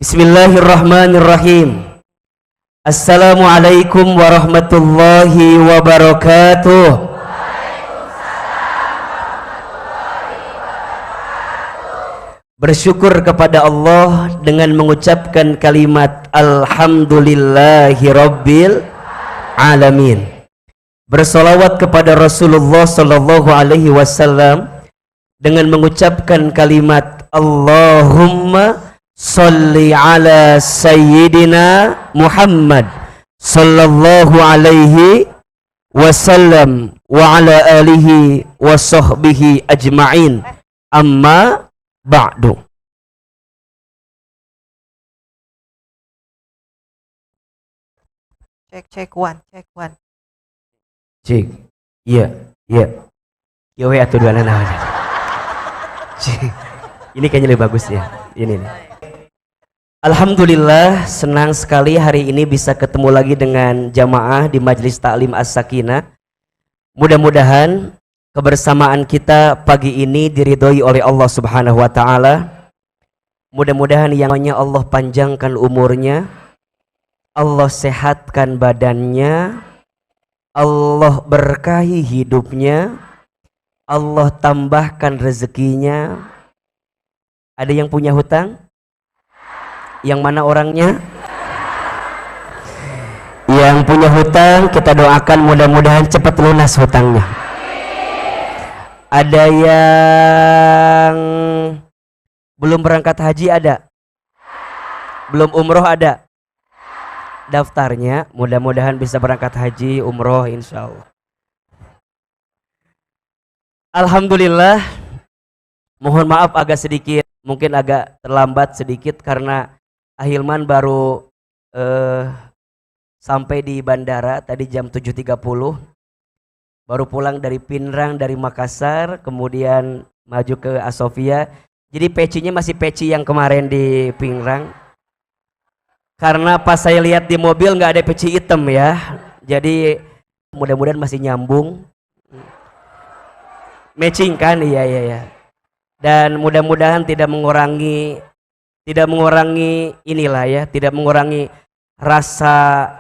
Bismillahirrahmanirrahim. Assalamualaikum warahmatullahi wabarakatuh. Bersyukur kepada Allah dengan mengucapkan kalimat Alhamdulillahi Rabbil Alamin. Bersolawat kepada Rasulullah Sallallahu Alaihi Wasallam dengan mengucapkan kalimat Allahumma Salli ala Sayyidina Muhammad Sallallahu Alaihi Wasallam wa ala alihi wa sahbihi ajma'in. Amma ba'du. Cek one. Cik, iya. Yo atuh dua nana. Ini kayaknya lebih bagus ya. Ini nih. Alhamdulillah, senang sekali hari ini bisa ketemu lagi dengan jamaah di Majelis Ta'lim As-Sakinah. Mudah-mudahan kebersamaan kita pagi ini diridhoi oleh Allah Subhanahu wa taala. Mudah-mudahan yang namanya Allah panjangkan umurnya, Allah sehatkan badannya, Allah berkahi hidupnya, Allah tambahkan rezekinya. Ada yang punya hutang? Yang mana orangnya? Yang punya hutang kita doakan mudah-mudahan cepat lunas hutangnya. Ada yang belum berangkat haji ada? Belum umroh ada? Daftarnya mudah-mudahan bisa berangkat haji, umroh insya Allah. Alhamdulillah, mohon maaf agak sedikit, mungkin agak terlambat sedikit karena Ahilman baru sampai di bandara tadi jam 7.30, baru pulang dari Pinrang dari Makassar, kemudian maju ke Asofia. Jadi pecinya masih peci yang kemarin di Pinrang, karena pas saya lihat di mobil nggak ada peci hitam ya, jadi mudah-mudahan masih nyambung, matching kan, iya. Dan mudah-mudahan tidak mengurangi inilah ya, tidak mengurangi rasa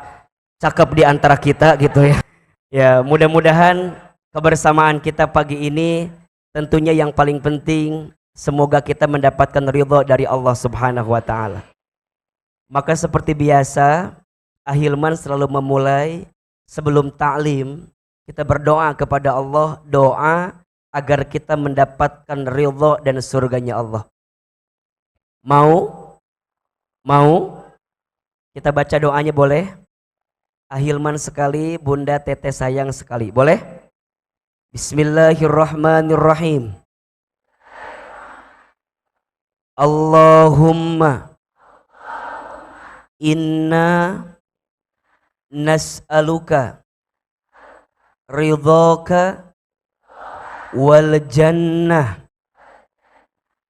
cakep di antara kita gitu ya. Ya, mudah-mudahan kebersamaan kita pagi ini tentunya yang paling penting semoga kita mendapatkan ridha dari Allah Subhanahu wa taala. Maka seperti biasa, Ahilman selalu memulai sebelum ta'lim kita berdoa kepada Allah, doa agar kita mendapatkan ridha dan surganya Allah. Mau? Kita baca doanya boleh? Ahilman sekali, Bunda Teteh sayang sekali. Boleh? Bismillahirrahmanirrahim. Allahumma inna nas'aluka ridhaka wal jannah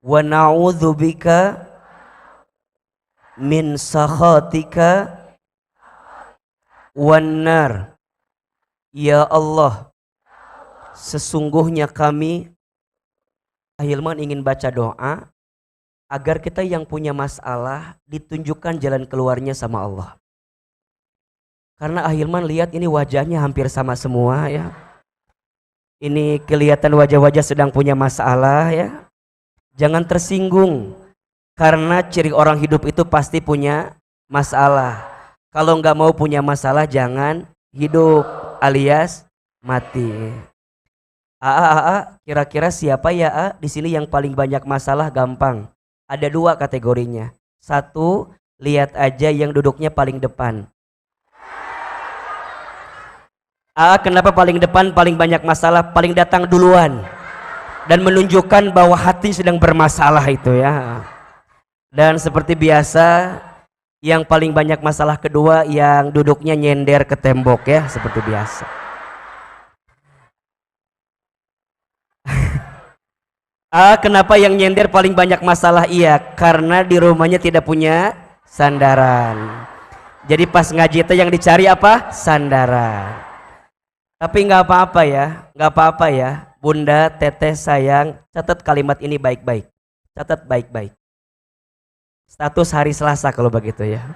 wa na'udzubika min sakhatika wan nar. Ya Allah, sesungguhnya kami, Ahilman ingin baca doa agar kita yang punya masalah ditunjukkan jalan keluarnya sama Allah. Karena Ahilman lihat ini wajahnya hampir sama semua ya. Ini kelihatan wajah-wajah sedang punya masalah ya. Jangan tersinggung, karena ciri orang hidup itu pasti punya masalah. Kalau nggak mau punya masalah jangan hidup, alias mati. Kira-kira siapa ya di sini yang paling banyak masalah? Gampang. Ada dua kategorinya. Satu, lihat aja yang duduknya paling depan. Kenapa paling depan? Paling banyak masalah, paling datang duluan. Dan menunjukkan bahwa hati sedang bermasalah itu ya. Dan seperti biasa, yang paling banyak masalah kedua yang duduknya nyender ke tembok ya, seperti biasa. Kenapa yang nyender paling banyak masalah? Iya, karena di rumahnya tidak punya sandaran. Jadi pas ngaji itu yang dicari apa? Sandaran. Tapi nggak apa-apa ya, Bunda Teteh sayang, catat kalimat ini baik-baik. Catat baik-baik. Status hari Selasa kalau begitu ya.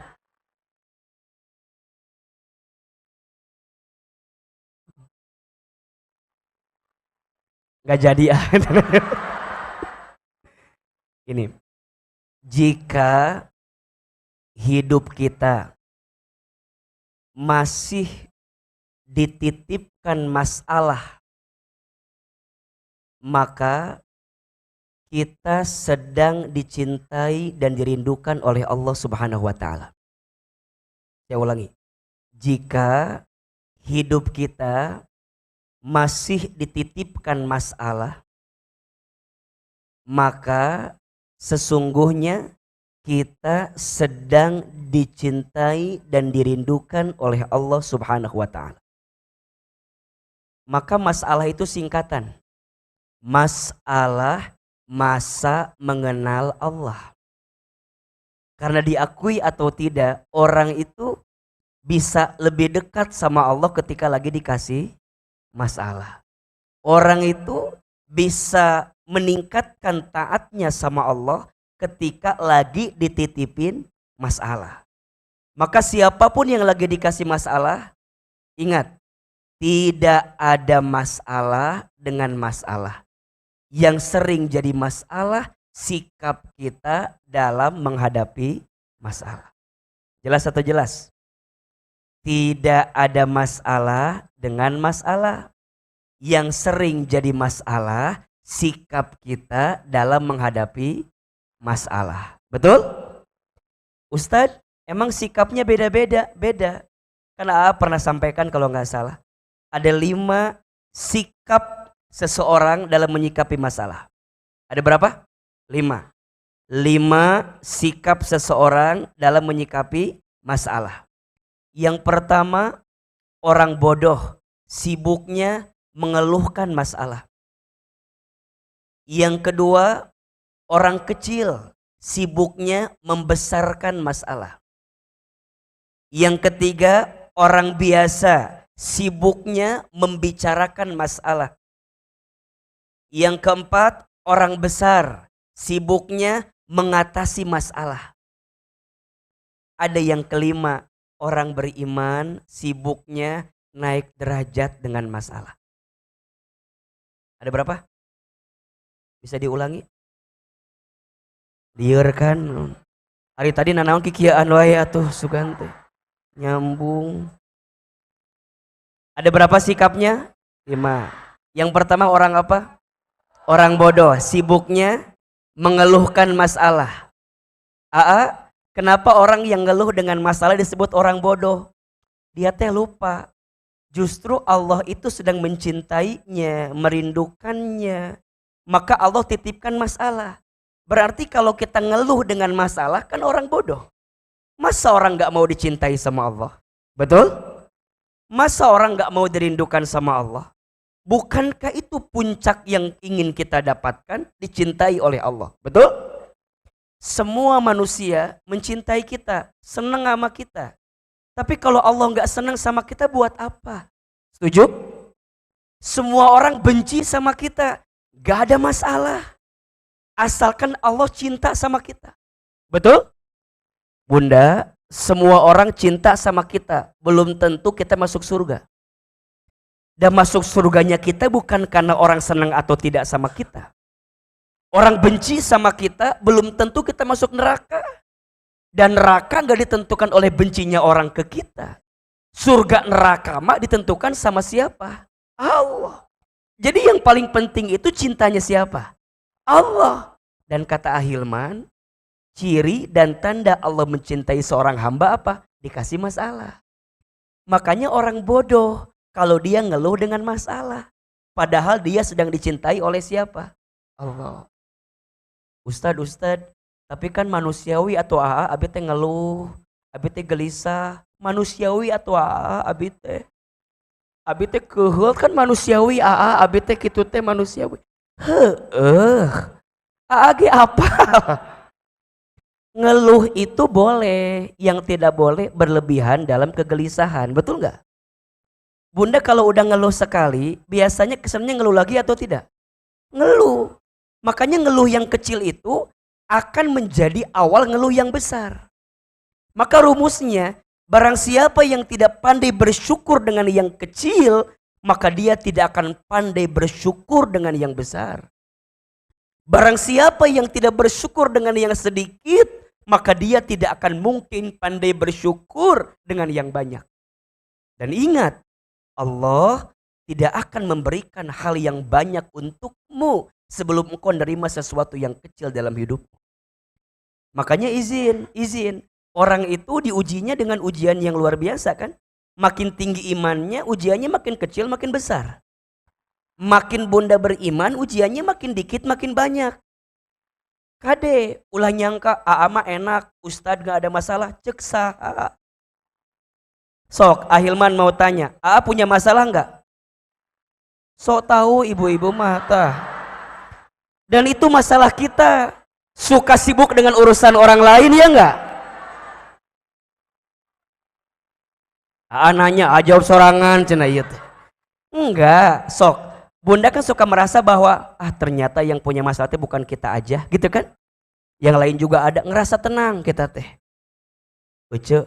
Nggak jadi ah. Ini, jika hidup kita masih dititipkan masalah, maka kita sedang dicintai dan dirindukan oleh Allah Subhanahu wa taala. Saya ulangi. Jika hidup kita masih dititipkan masalah, maka sesungguhnya kita sedang dicintai dan dirindukan oleh Allah Subhanahu wa taala. Maka masalah itu singkatan. Masalah masa mengenal Allah. Karena diakui atau tidak, orang itu bisa lebih dekat sama Allah ketika lagi dikasih masalah. Orang itu bisa meningkatkan taatnya sama Allah ketika lagi dititipin masalah. Maka siapapun yang lagi dikasih masalah, ingat, tidak ada masalah dengan masalah. Yang sering jadi masalah sikap kita dalam menghadapi masalah. Jelas atau jelas? Tidak ada masalah dengan masalah. Yang sering jadi masalah sikap kita dalam menghadapi masalah. Betul? Ustadz, emang sikapnya beda-beda? Beda. Karena pernah sampaikan kalau nggak salah, ada 5 sikap seseorang dalam menyikapi masalah. Ada berapa? 5. 5 sikap seseorang dalam menyikapi masalah. Yang pertama, orang bodoh sibuknya mengeluhkan masalah. Yang kedua, orang kecil sibuknya membesarkan masalah. Yang ketiga, orang biasa sibuknya membicarakan masalah. Yang keempat, orang besar sibuknya mengatasi masalah. Ada yang kelima, orang beriman sibuknya naik derajat dengan masalah. Ada berapa? Bisa diulangi? Liar kan? Hari tadi nanaon kikiaan wae atuh Sugante. Nyambung. Ada berapa sikapnya? 5. Yang pertama orang apa? Orang bodoh, sibuknya mengeluhkan masalah. Aa, kenapa orang yang ngeluh dengan masalah disebut orang bodoh? Dia teh lupa. Justru Allah itu sedang mencintainya, merindukannya. Maka Allah titipkan masalah. Berarti kalau kita ngeluh dengan masalah kan orang bodoh. Masa orang gak mau dicintai sama Allah? Betul? Masa orang gak mau dirindukan sama Allah? Bukankah itu puncak yang ingin kita dapatkan? Dicintai oleh Allah. Betul? Semua manusia mencintai kita, senang sama kita. Tapi kalau Allah gak senang sama kita buat apa? Setuju? Semua orang benci sama kita, gak ada masalah. Asalkan Allah cinta sama kita. Betul? Bunda, semua orang cinta sama kita, belum tentu kita masuk surga. Dan masuk surganya kita bukan karena orang senang atau tidak sama kita. Orang benci sama kita, belum tentu kita masuk neraka. Dan neraka gak ditentukan oleh bencinya orang ke kita. Surga neraka mah ditentukan sama siapa? Allah. Jadi yang paling penting itu cintanya siapa? Allah. Dan kata Ahilman, ciri dan tanda Allah mencintai seorang hamba apa? Dikasih masalah. Makanya orang bodoh kalau dia ngeluh dengan masalah. Padahal dia sedang dicintai oleh siapa? Allah. Ustadz, tapi kan manusiawi atau abi teh ngeluh, abi teh gelisah. Manusiawi atau abi teh keheul kan manusiawi, abi teh kitu teh manusiawi. Ge apa? Ngeluh itu boleh, yang tidak boleh berlebihan dalam kegelisahan, betul nggak? Bunda kalau udah ngeluh sekali, biasanya kesannya ngeluh lagi atau tidak? Ngeluh. Makanya ngeluh yang kecil itu akan menjadi awal ngeluh yang besar. Maka rumusnya, barang siapa yang tidak pandai bersyukur dengan yang kecil, maka dia tidak akan pandai bersyukur dengan yang besar. Barang siapa yang tidak bersyukur dengan yang sedikit, maka dia tidak akan mungkin pandai bersyukur dengan yang banyak. Dan ingat, Allah tidak akan memberikan hal yang banyak untukmu sebelum engkau menerima sesuatu yang kecil dalam hidupmu. Makanya izin. Orang itu diujinya dengan ujian yang luar biasa kan. Makin tinggi imannya, ujiannya makin kecil, makin besar. Makin bunda beriman, ujiannya makin dikit, makin banyak. Kade, ulah nyangka AA mah enak, Ustadz gak ada masalah, cek saha. Sok, Ahilman mau tanya, AA punya masalah gak? Sok tahu ibu-ibu mata. Dan itu masalah kita. Suka sibuk dengan urusan orang lain ya enggak? Nanya, jawab sorangan cenah ieu teh. Enggak, sok. Bunda kan suka merasa bahwa ternyata yang punya masalah teh bukan kita aja, gitu kan? Yang lain juga ada, ngerasa tenang kita teh. Uce,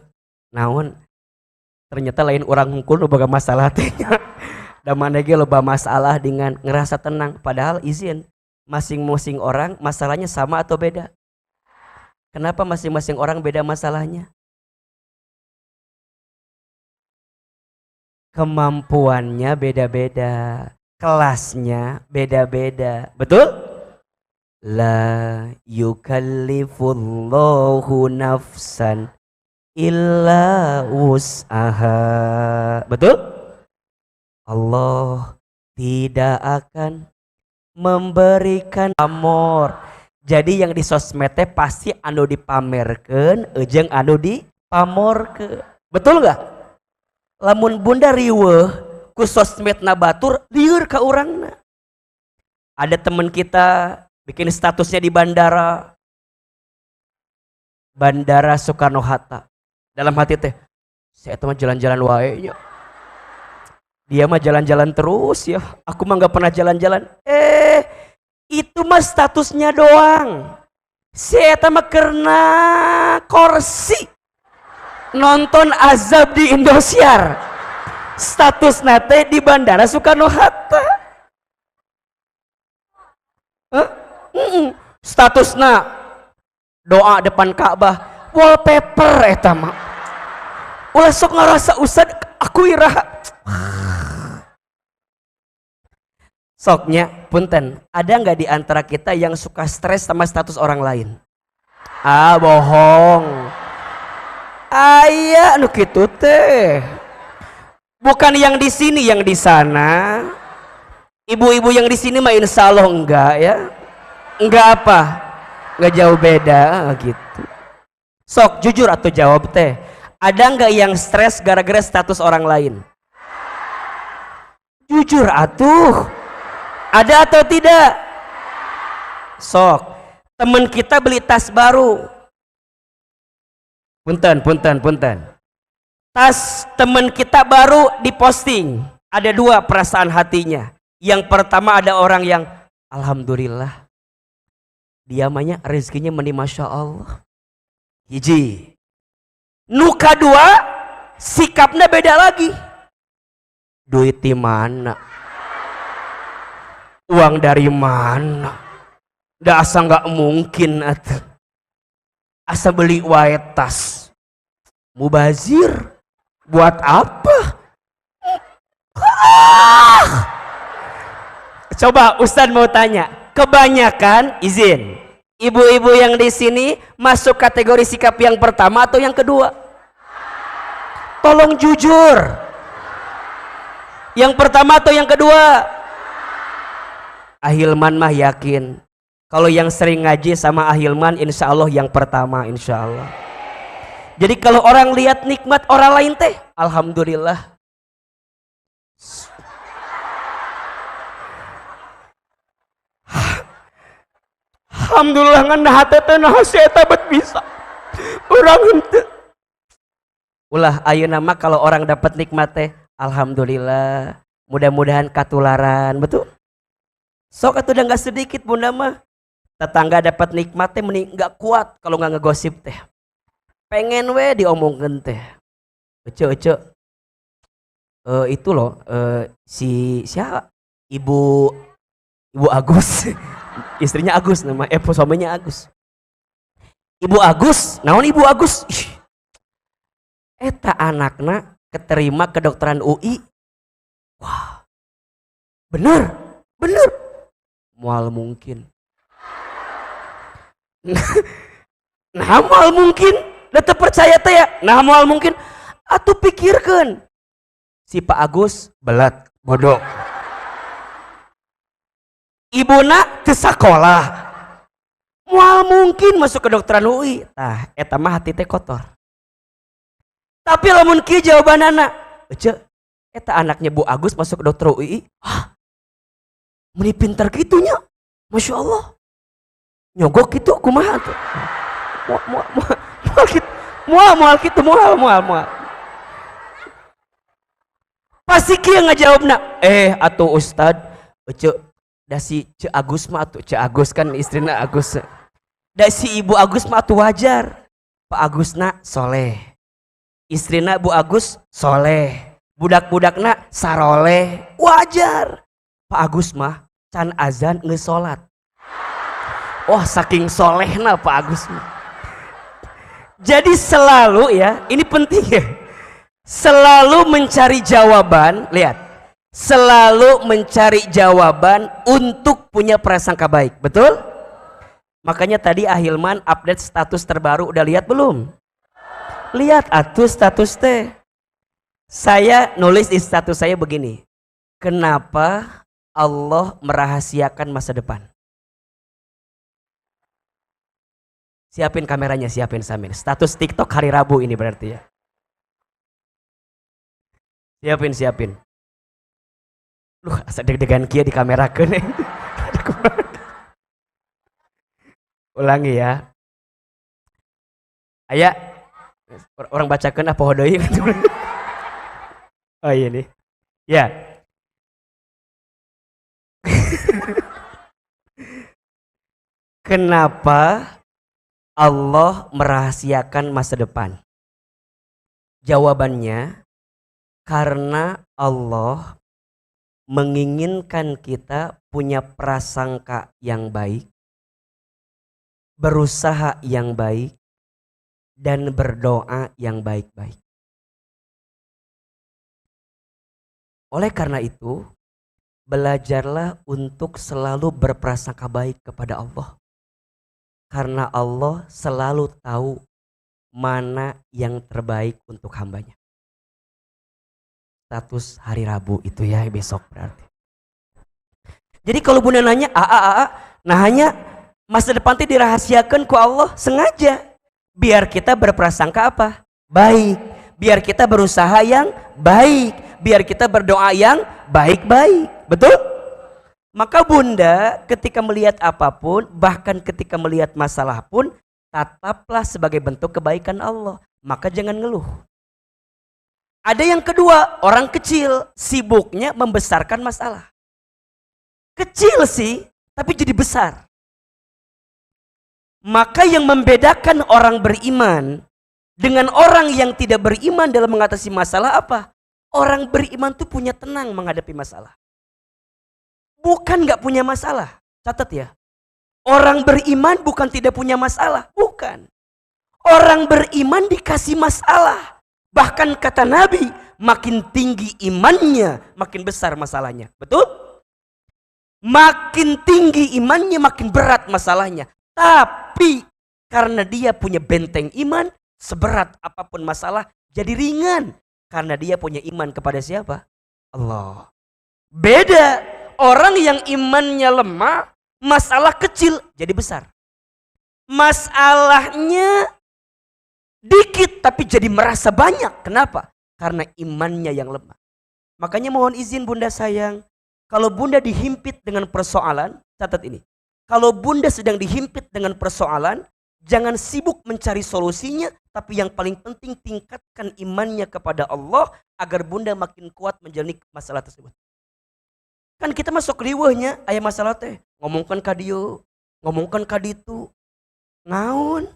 naon? Ternyata lain orang hungkul boga masalah teh. Da maneh ge loba masalah dengan ngerasa tenang, padahal izin masing-masing orang masalahnya sama atau beda? Kenapa masing-masing orang beda masalahnya? Kemampuannya beda-beda, kelasnya beda-beda, betul? La yukallifullahu nafsan illa wus'aha, betul? Allah tidak akan memberikan pamor. Jadi yang di sosmed teh pasti anu dipamerkeun, jeung anu dipamorkeun, betul gak? Lamun bunda riweuh ku sosmedna batur, lieur ka urangna. Ada teman kita bikin statusnya di bandara Soekarno-Hatta. Dalam hati teh, saya mah jalan-jalan wae nya. Dia mah jalan-jalan terus ya. Aku mah gak pernah jalan-jalan. Itu mah statusnya doang. Saya mah karena kursi nonton azab di Indosiar. Status nate di bandara Soekarno-Hatta. Statusna doa depan Ka'bah, wallpaper eta mah. Ulah sok ngarasa usad aku iraha. Soknya punten, ada nggak di antara kita yang suka stres sama status orang lain? Bohong. Aya nu kitu teh. Bukan yang di sini, yang di sana. Ibu-ibu yang di sini mah insya Allah enggak ya. Enggak apa? Enggak jauh beda gitu. Sok jujur atau jawab teh. Ada nggak yang stres gara-gara status orang lain? Jujur atuh. Ada atau tidak? Sok. Temen kita beli tas baru. Punten. Tas temen kita baru diposting. Ada dua perasaan hatinya. Yang pertama ada orang yang alhamdulillah. Dia mahnya rezekinya meni masya Allah. Hiji. Nuka dua, sikapnya beda lagi. Duit di mana? Uang dari mana? Da asa nggak mungkin atuh. Asa beli wae tas. Mubazir. Buat apa? Coba Ustadz mau tanya. Kebanyakan izin. Ibu-ibu yang di sini masuk kategori sikap yang pertama atau yang kedua? Tolong jujur. Yang pertama atau yang kedua? Ahilman mah yakin. Kalau yang sering ngaji sama Ahilman, insya Allah yang pertama, insya Allah. Jadi kalau orang lihat nikmat orang lain teh, alhamdulillah. Alhamdulillah ngan hate teh nah eta bet bisa. Urang henteu. Ulah ayeuna mah kalau orang dapat nikmat teh, alhamdulillah. Mudah-mudahan katularan, betul? Sok atuh udah enggak sedikit bunda mah. Tetangga dapat nikmat teh mending nggak kuat kalau nggak ngegosip teh. Pengen we diomongin teh. Ece. Itu loh si siapa? Ibu Agus. Istrinya Agus nama suaminya Agus. Ibu Agus, naon Ibu Agus? Eta anakna keterima kedokteran UI. Wah. Bener. Mual mungkin. Nah mual mungkin. Udah percaya teh ya. Nah mual mungkin. Atuh pikirkan. Si Pak Agus belat bodoh. Ibuna ke sekolah. Mual mungkin masuk ke kedokteran UI. Tah eta mah hati teh kotor. Tapi lamun kieu jawabanana. Ece, eta anaknya Bu Agus masuk ke dokter UI. Hah? Meni pinter gitunya. Masya Allah. Nyogok gitu kumaha tuh. Mual gitu. Pasti kieu ngajawabna. Atuh Ustad. Ece, da si Ce Agus mah atuh. Ce Agus kan istrina Agus. Da si Ibu Agus mah atuh wajar. Pak Agusna soleh. Istrina Bu Agus soleh. Budak-budakna saroleh. Wajar. Pak Agus mah can azan geus salat. Wah saking solehna Pak Agus mah. Jadi selalu ya, ini penting ya. Selalu mencari jawaban, lihat. Selalu mencari jawaban untuk punya prasangka baik, betul? Makanya tadi Ahilman update status terbaru, udah lihat belum? Lihat atuh status teh. Saya nulis di status saya begini. Kenapa Allah merahasiakan masa depan? Siapin kameranya, siapin Samin. Status TikTok hari Rabu ini berarti ya. Siapin. Duh, asa deg-degan kia di kamera kene. Ulangi ya. Aya orang bacakeun apa hodoi. Oh iya nih. Ya. Kenapa Allah merahasiakan masa depan? Jawabannya karena Allah menginginkan kita punya prasangka yang baik, berusaha yang baik, dan berdoa yang baik-baik. Oleh karena itu, belajarlah untuk selalu berprasangka baik kepada Allah. Karena Allah selalu tahu mana yang terbaik untuk hambanya. Status hari Rabu itu ya besok berarti. Jadi kalau bunda nanya, nah hanya masa depan itu dirahasiakan ku Allah sengaja. Biar kita berprasangka apa? Baik. Biar kita berusaha yang baik. Biar kita berdoa yang baik-baik. Betul? Maka bunda ketika melihat apapun, bahkan ketika melihat masalah pun, tataplah sebagai bentuk kebaikan Allah. Maka jangan ngeluh. Ada yang kedua, orang kecil sibuknya membesarkan masalah. Kecil sih, tapi jadi besar. Maka yang membedakan orang beriman dengan orang yang tidak beriman dalam mengatasi masalah apa? Orang beriman tuh punya tenang menghadapi masalah. Bukan gak punya masalah. Catat ya. Orang beriman bukan tidak punya masalah. Bukan. Orang beriman dikasih masalah. Bahkan kata Nabi, makin tinggi imannya, makin besar masalahnya. Betul? Makin tinggi imannya, makin berat masalahnya. Tapi karena dia punya benteng iman, seberat apapun masalah jadi ringan. Karena dia punya iman kepada siapa? Allah. Beda. Orang yang imannya lemah, masalah kecil jadi besar. Masalahnya dikit tapi jadi merasa banyak. Kenapa? Karena imannya yang lemah. Makanya mohon izin bunda sayang, kalau bunda dihimpit dengan persoalan, catat ini. Kalau bunda sedang dihimpit dengan persoalan, jangan sibuk mencari solusinya, tapi yang paling penting tingkatkan imannya kepada Allah agar bunda makin kuat menjalani masalah tersebut. Kan kita masuk riweuhnya aya masalah teh, ngomongkan ka dieu, ngomongkan kaditu naon.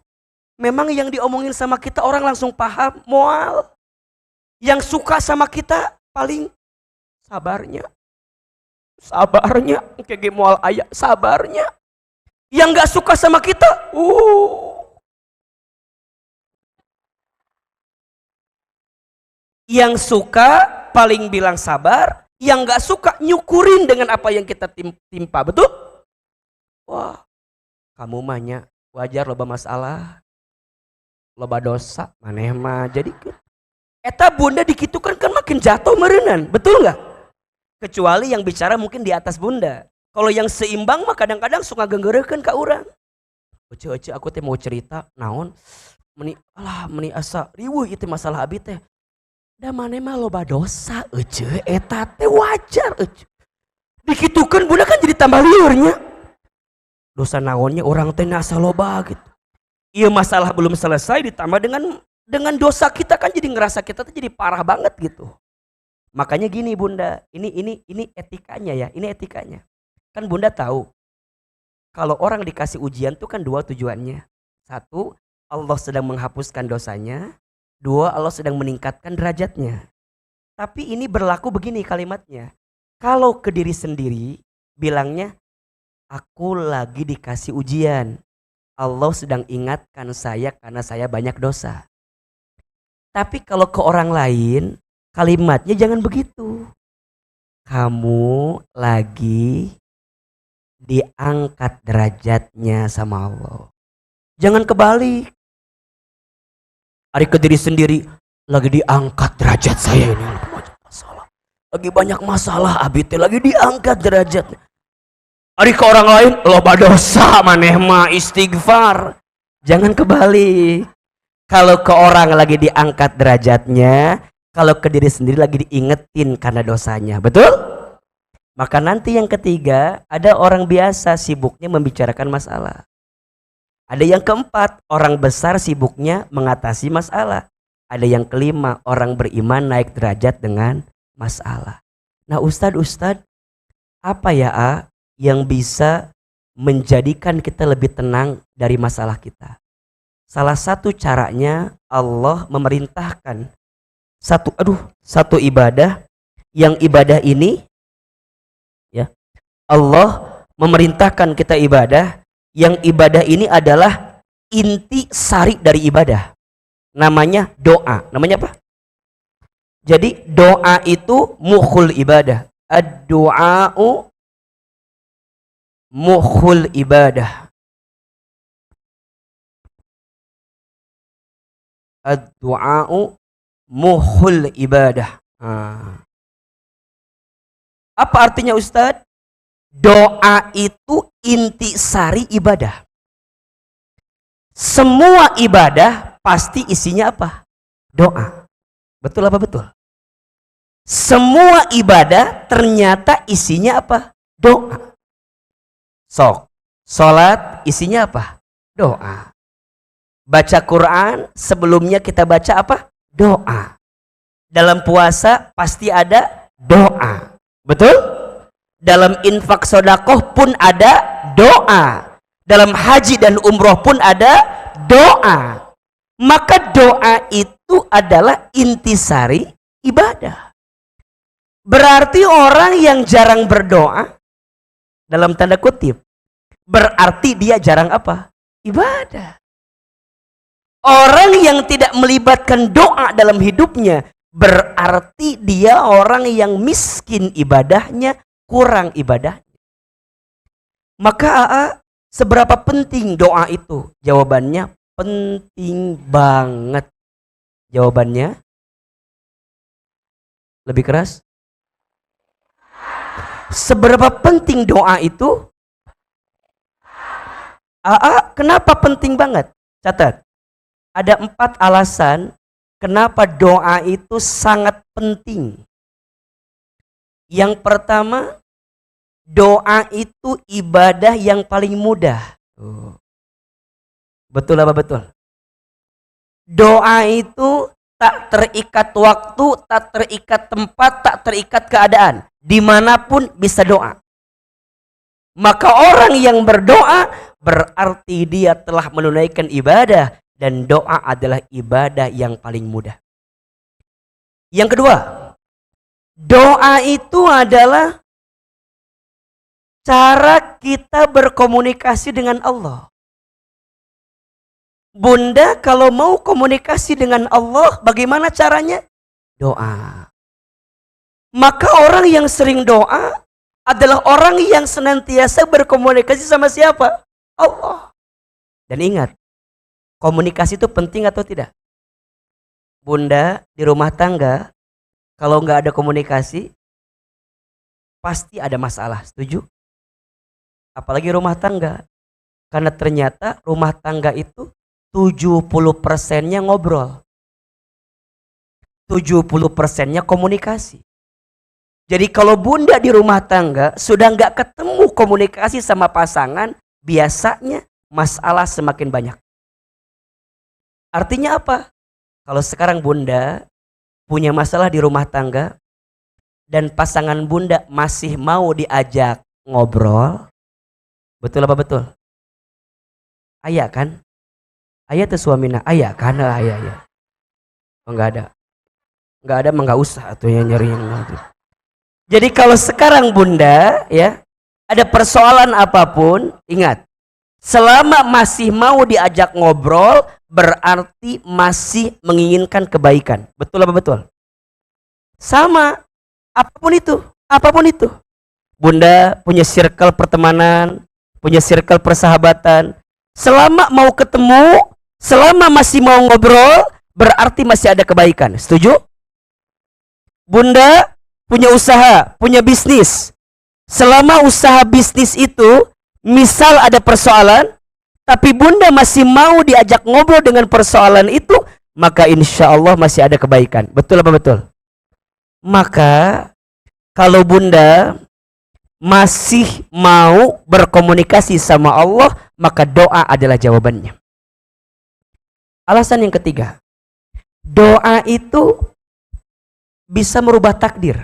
Memang yang diomongin sama kita orang langsung paham moal. Yang suka sama kita paling sabarnya. Sabarnya kayak moal aya sabarnya. Yang nggak suka sama kita, yang suka paling bilang sabar, yang nggak suka nyukurin dengan apa yang kita timpa, betul? Wah, kamu mahnya wajar loba masalah, loba dosa, maneh mah jadi eta bunda dikitukan kan makin jatuh merenan, betul nggak? Kecuali yang bicara mungkin di atas bunda. Kalau yang seimbang mah kadang-kadang suka genggerekeun ka urang. Ece aku teh mau cerita naon meni asa riweuh ieu masalah abi teh. Da maneh mah loba dosa ece eta teh wajar ece. Dikitukeun bunda kan jadi tambah liurnya. Dosa naonnya orang teh asa loba gitu. Ieu masalah belum selesai ditambah dengan dosa kita kan jadi ngerasa kita tuh jadi parah banget gitu. Makanya gini bunda, ini etikanya ya, ini etikanya. Kan bunda tahu, kalau orang dikasih ujian tuh kan dua tujuannya. Satu, Allah sedang menghapuskan dosanya. Dua, Allah sedang meningkatkan derajatnya. Tapi ini berlaku begini kalimatnya. Kalau ke diri sendiri, bilangnya, aku lagi dikasih ujian. Allah sedang ingatkan saya karena saya banyak dosa. Tapi kalau ke orang lain, kalimatnya jangan begitu. Kamu lagi diangkat derajatnya sama Allah. Jangan kebalik. Ari ke diri sendiri, lagi diangkat derajat saya ini. Lagi banyak masalah, abi teh lagi diangkat derajatnya. Ari ke orang lain, loba dosa maneh mah istighfar. Jangan kebalik. Kalau ke orang lagi diangkat derajatnya, kalau ke diri sendiri lagi diingetin karena dosanya. Betul? Maka nanti yang ketiga, ada orang biasa sibuknya membicarakan masalah. Ada yang keempat, orang besar sibuknya mengatasi masalah. Ada yang kelima, orang beriman naik derajat dengan masalah. Nah Ustadz, apa ya yang bisa menjadikan kita lebih tenang dari masalah kita? Salah satu caranya Allah memerintahkan satu ibadah, yang ibadah ini ya, Allah memerintahkan kita ibadah, yang ibadah ini adalah inti sari dari ibadah. Namanya doa. Namanya apa? Jadi doa itu mukhul ibadah. Ad-du'a'u mukhul ibadah. Ad-du'a'u mukhul ibadah. Apa artinya Ustadz? Doa itu inti sari ibadah. Semua ibadah pasti isinya apa? Doa. Betul apa betul? Semua ibadah ternyata isinya apa? Doa. Salat isinya apa? Doa. Baca Quran sebelumnya kita baca apa? Doa. Dalam puasa pasti ada doa. Betul? Dalam infak sodakoh pun ada doa. Dalam haji dan umroh pun ada doa. Maka doa itu adalah intisari ibadah. Berarti orang yang jarang berdoa, dalam tanda kutip, berarti dia jarang apa? Ibadah. Orang yang tidak melibatkan doa dalam hidupnya, berarti dia orang yang miskin ibadahnya, kurang ibadah. Maka seberapa penting doa itu? Jawabannya penting banget. Jawabannya lebih keras. Seberapa penting doa itu? Kenapa penting banget? Catat. Ada 4 alasan kenapa doa itu sangat penting. Yang pertama, doa itu ibadah yang paling mudah. Betul apa betul? Doa itu tak terikat waktu, tak terikat tempat, tak terikat keadaan. Dimanapun bisa doa. Maka orang yang berdoa berarti dia telah menunaikan ibadah, dan doa adalah ibadah yang paling mudah. Yang kedua, doa itu adalah cara kita berkomunikasi dengan Allah. Bunda kalau mau komunikasi dengan Allah, bagaimana caranya? Doa. Maka orang yang sering doa adalah orang yang senantiasa berkomunikasi sama siapa? Allah. Dan ingat, komunikasi itu penting atau tidak? Bunda di rumah tangga, kalau nggak ada komunikasi, pasti ada masalah. Setuju? Apalagi rumah tangga. Karena ternyata rumah tangga itu 70%-nya ngobrol. 70%-nya komunikasi. Jadi kalau bunda di rumah tangga sudah nggak ketemu komunikasi sama pasangan, biasanya masalah semakin banyak. Artinya apa? Kalau sekarang bunda punya masalah di rumah tangga dan pasangan bunda masih mau diajak ngobrol, betul apa betul? Ayah kan? Ayah tuh suaminya, ayah kan? Ayah. Oh, enggak ada mah enggak usah tuh yang nyari yang itu. Jadi kalau sekarang bunda ya ada persoalan apapun, ingat, selama masih mau diajak ngobrol berarti masih menginginkan kebaikan. Betul apa betul? Sama, apapun itu. Bunda punya circle pertemanan, punya circle persahabatan. Selama mau ketemu, selama masih mau ngobrol, berarti masih ada kebaikan. Setuju? Bunda punya usaha, punya bisnis. Selama usaha bisnis itu, misal ada persoalan, tapi bunda masih mau diajak ngobrol dengan persoalan itu, maka insya Allah masih ada kebaikan. Betul apa betul? Maka kalau bunda masih mau berkomunikasi sama Allah, maka doa adalah jawabannya. Alasan yang ketiga, doa itu bisa merubah takdir.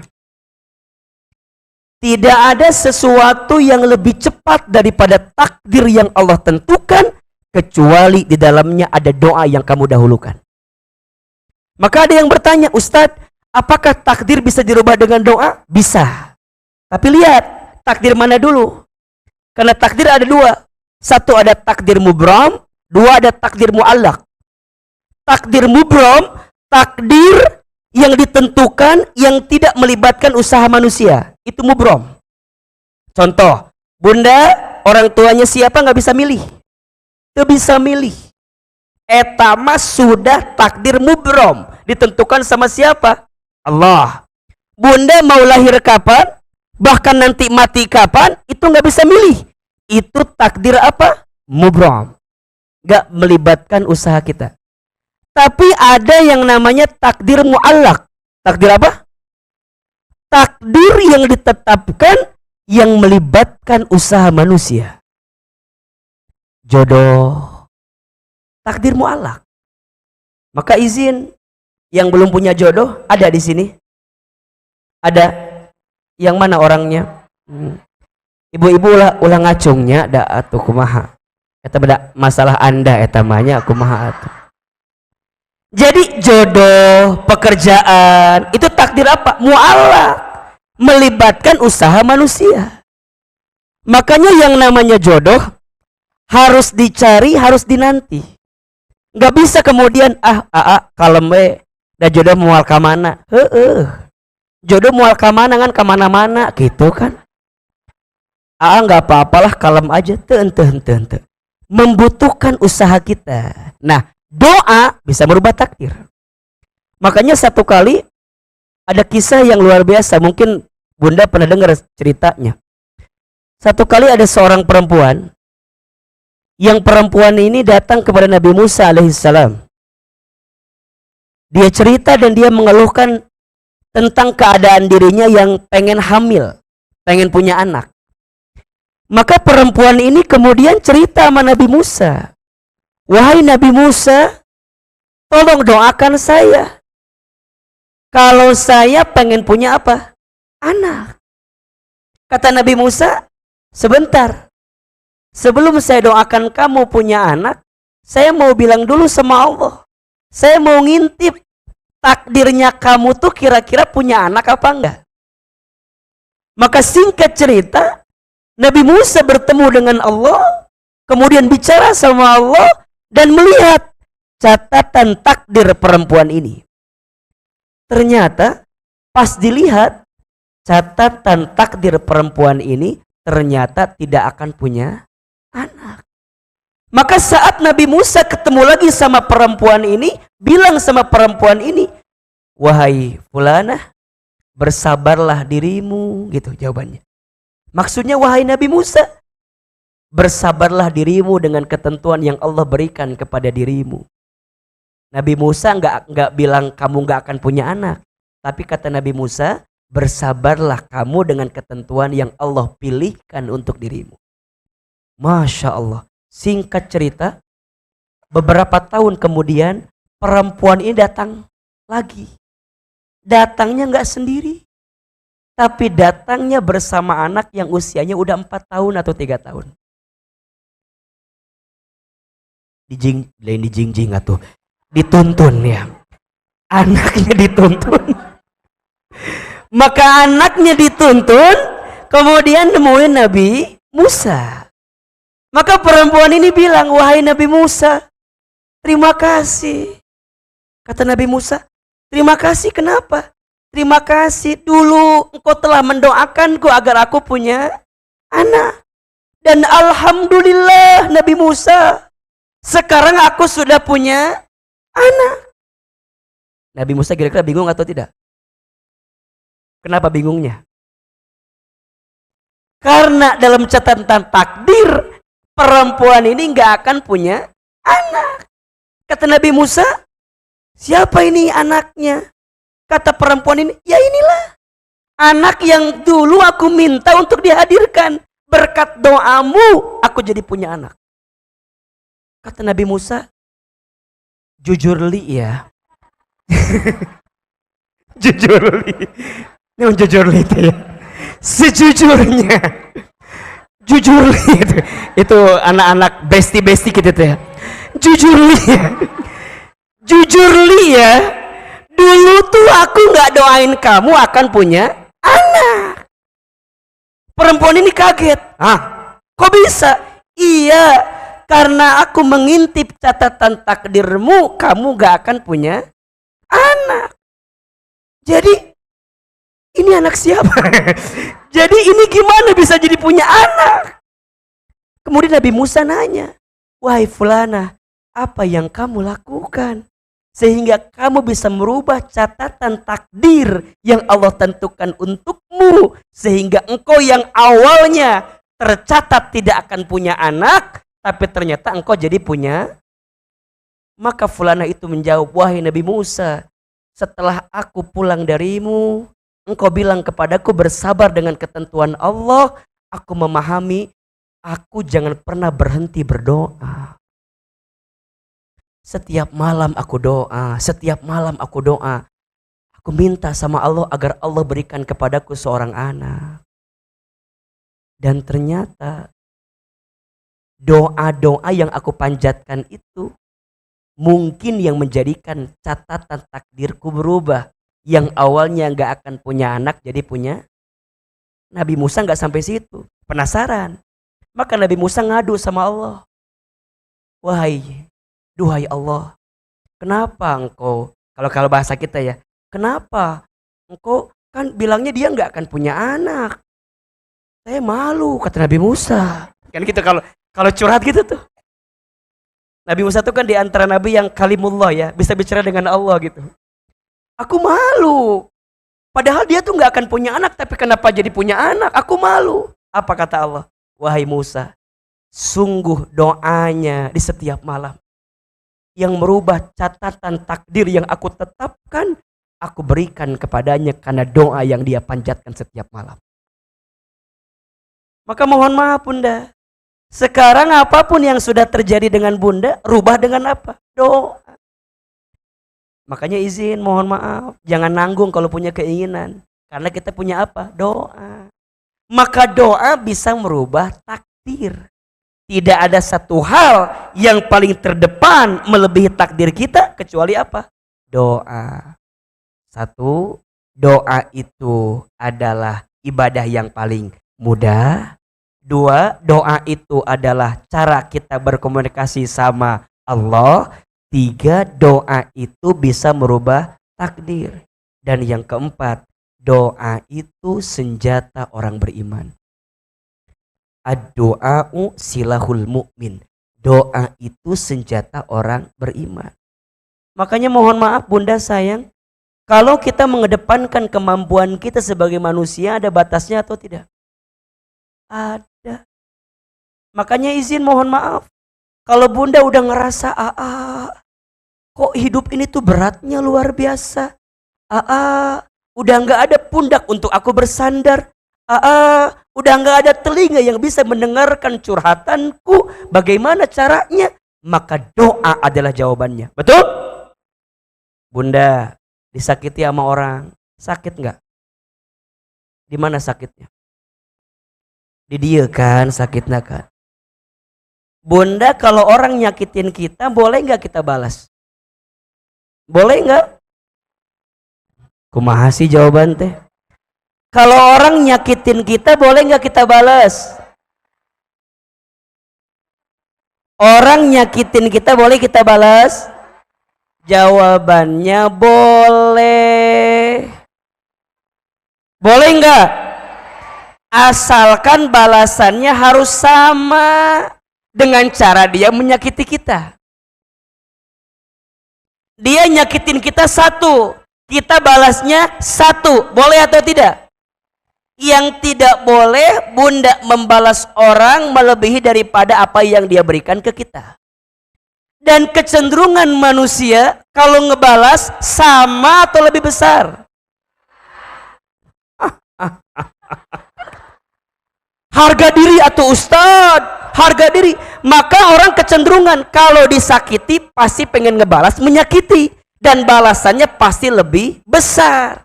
Tidak ada sesuatu yang lebih cepat daripada takdir yang Allah tentukan, kecuali di dalamnya ada doa yang kamu dahulukan. Maka ada yang bertanya, Ustadz, apakah takdir bisa dirubah dengan doa? Bisa. Tapi lihat, takdir mana dulu? Karena takdir ada dua. Satu ada takdir mubram, dua ada takdir mu'allaq. Takdir mubram, takdir yang ditentukan yang tidak melibatkan usaha manusia. Itu mubram. Contoh, bunda orang tuanya siapa nggak bisa milih. Itu bisa milih. Etama sudah takdir mubram. Ditentukan sama siapa? Allah. Bunda mau lahir kapan? Bahkan nanti mati kapan, itu nggak bisa milih. Itu takdir apa? Mubram. Nggak melibatkan usaha kita. Tapi ada yang namanya takdir mu'allaq. Takdir apa? Takdir yang ditetapkan yang melibatkan usaha manusia. Jodoh. Takdir mu'allaq. Maka izin yang belum punya jodoh ada di sini. Ada. Yang mana orangnya? Ibu-ibu ulah ngacungnya da atuh kumaha. Eta beda masalah Anda eta mahnya kumaha atuh. Jadi jodoh, pekerjaan, itu takdir apa? Mu'allaq, melibatkan usaha manusia. Makanya yang namanya jodoh harus dicari, harus dinanti. Nggak bisa kemudian kalem we, da jodoh mual ka mana? Jodoh mual kamana kan kemana-mana gitu kan. Nggak apa-apalah kalem aja. Ente. Membutuhkan usaha kita. Nah, doa bisa merubah takdir. Makanya satu kali ada kisah yang luar biasa. Mungkin bunda pernah dengar ceritanya. Satu kali ada seorang perempuan. Yang perempuan ini datang kepada Nabi Musa alaihissalam. Dia cerita dan dia mengeluhkan tentang keadaan dirinya yang pengen hamil, pengen punya anak. Maka perempuan ini kemudian cerita sama Nabi Musa. Wahai Nabi Musa, tolong doakan saya. Kalau saya pengen punya apa? Anak. Kata Nabi Musa, sebentar. Sebelum saya doakan kamu punya anak, saya mau bilang dulu sama Allah. Saya mau ngintip takdirnya kamu tuh kira-kira punya anak apa enggak. Maka singkat cerita, Nabi Musa bertemu dengan Allah, kemudian bicara sama Allah dan melihat catatan takdir perempuan ini. Ternyata pas dilihat catatan takdir perempuan ini ternyata tidak akan punya anak. Maka saat Nabi Musa ketemu lagi sama perempuan ini, bilang sama perempuan ini, wahai fulanah, bersabarlah dirimu, gitu jawabannya. Maksudnya wahai Nabi Musa, bersabarlah dirimu dengan ketentuan yang Allah berikan kepada dirimu. Nabi Musa nggak bilang kamu nggak akan punya anak, tapi kata Nabi Musa, bersabarlah kamu dengan ketentuan yang Allah pilihkan untuk dirimu. Masya Allah. Singkat cerita, beberapa tahun kemudian perempuan ini datang lagi. Datangnya nggak sendiri, tapi datangnya bersama anak yang usianya udah 4 tahun atau 3 tahun. Dijingjing atau dituntun ya. Anaknya dituntun. Maka anaknya dituntun, kemudian nemuin Nabi Musa. Maka perempuan ini bilang, wahai Nabi Musa, terima kasih. Kata Nabi Musa, terima kasih kenapa? Terima kasih dulu engkau telah mendoakanku agar aku punya anak. Dan alhamdulillah Nabi Musa, sekarang aku sudah punya anak. Nabi Musa kira-kira bingung atau tidak? Kenapa bingungnya? Karena dalam catatan takdir, perempuan ini nggak akan punya anak. Kata Nabi Musa, siapa ini anaknya? Kata perempuan ini, ya inilah anak yang dulu aku minta untuk dihadirkan. Berkat doamu, aku jadi punya anak. Kata Nabi Musa, jujur li ya. Jujur li. Ini jujur li itu ya. Sejujurnya. Jujur li itu anak-anak besti-besti gitu tuh ya. Jujur li ya. Jujur li ya. Dulu tuh aku nggak doain kamu akan punya anak. Perempuan ini kaget. Kok bisa? Iya, karena aku mengintip catatan takdirmu, kamu gak akan punya anak. Jadi, ini anak siapa? Jadi ini gimana bisa jadi punya anak? Kemudian Nabi Musa nanya, wahai fulana, apa yang kamu lakukan? Sehingga kamu bisa merubah catatan takdir yang Allah tentukan untukmu. Sehingga engkau yang awalnya tercatat tidak akan punya anak, tapi ternyata engkau jadi punya. Maka fulana itu menjawab, wahai Nabi Musa, setelah aku pulang darimu, engkau bilang kepadaku bersabar dengan ketentuan Allah. Aku memahami, aku jangan pernah berhenti berdoa. Setiap malam aku doa, setiap malam aku doa. Aku minta sama Allah agar Allah berikan kepadaku seorang anak. Dan ternyata doa-doa yang aku panjatkan itu mungkin yang menjadikan catatan takdirku berubah. Yang awalnya gak akan punya anak jadi punya. Nabi Musa gak sampai situ, penasaran. Maka Nabi Musa ngadu sama Allah. Duhai Allah, kenapa engkau, kalau bahasa kita ya, kenapa engkau kan bilangnya dia nggak akan punya anak. Saya malu, kata Nabi Musa. Kan gitu kalau curhat gitu tuh. Nabi Musa tuh kan di antara nabi yang kalimullah ya, bisa bicara dengan Allah gitu. Aku malu. Padahal dia tuh nggak akan punya anak, tapi kenapa jadi punya anak? Aku malu. Apa kata Allah? Wahai Musa, sungguh doanya di setiap malam yang merubah catatan takdir yang aku tetapkan, aku berikan kepadanya karena doa yang dia panjatkan setiap malam. Maka mohon maaf Bunda, sekarang apapun yang sudah terjadi dengan Bunda, rubah dengan apa? Doa. Makanya izin, mohon maaf, jangan nanggung kalau punya keinginan. Karena kita punya apa? Doa. Maka doa bisa merubah takdir. Tidak ada satu hal yang paling terdepan melebihi takdir kita kecuali apa? Doa. Satu, doa itu adalah ibadah yang paling mudah. Dua, doa itu adalah cara kita berkomunikasi sama Allah. Tiga, doa itu bisa merubah takdir. Dan yang keempat, doa itu senjata orang beriman. Ad-doa'u silahul mu'min. Doa itu senjata orang beriman. Makanya mohon maaf bunda sayang, kalau kita mengedepankan kemampuan kita sebagai manusia, ada batasnya atau tidak? Ada. Makanya izin mohon maaf, kalau bunda udah ngerasa kok hidup ini tuh beratnya luar biasa, udah nggak ada pundak untuk aku bersandar, udah nggak ada telinga yang bisa mendengarkan curhatanku, bagaimana caranya? Maka doa adalah jawabannya. Betul? Bunda disakiti sama orang, sakit nggak? Di mana sakitnya? Di dia kan sakitnya kan. Bunda kalau orang nyakitin kita, boleh nggak kita balas? Boleh nggak? Kumaha sih jawaban teh? Kalau orang nyakitin kita, boleh nggak kita balas? Orang nyakitin kita, boleh kita balas? Jawabannya boleh. Boleh nggak? Asalkan balasannya harus sama dengan cara dia menyakiti kita. Dia nyakitin kita satu, kita balasnya satu, boleh atau tidak? Yang tidak boleh bunda membalas orang melebihi daripada apa yang dia berikan ke kita. Dan kecenderungan manusia kalau ngebalas sama atau lebih besar? Harga diri atau ustad, harga diri. Maka orang kecenderungan kalau disakiti pasti pengen ngebalas menyakiti. Dan balasannya pasti lebih besar.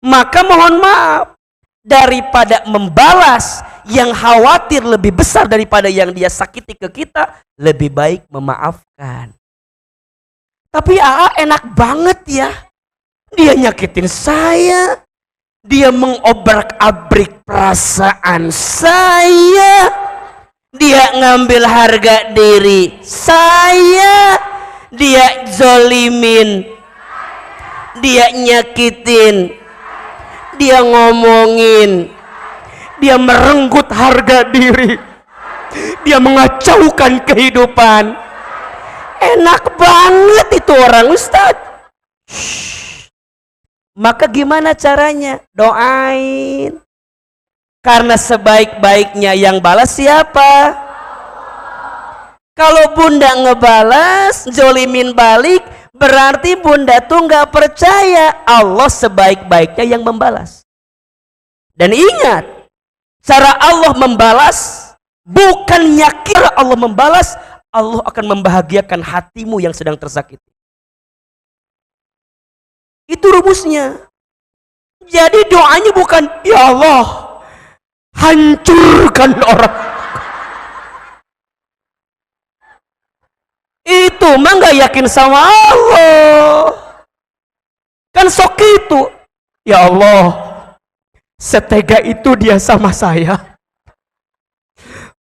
Maka mohon maaf, daripada membalas yang khawatir lebih besar daripada yang dia sakiti ke kita, lebih baik memaafkan. Tapi enak banget ya, dia nyakitin saya, dia mengobrak-abrik perasaan saya, dia ngambil harga diri saya, dia zolimin, dia nyakitin, dia ngomongin, dia merenggut harga diri, dia mengacaukan kehidupan. Enak banget itu orang ustad. Maka gimana caranya? Doain. Karena sebaik-baiknya yang balas siapa? Kalau bunda ngebalas, zolimin balik, berarti bunda tuh nggak percaya Allah sebaik-baiknya yang membalas. Dan ingat, cara Allah membalas bukan nyakir. Allah membalas, Allah akan membahagiakan hatimu yang sedang tersakiti. Itu rumusnya. Jadi doanya bukan ya Allah hancurkan orang. Itu mah gak yakin sama Allah. Kan sok itu. Ya Allah, setega itu dia sama saya.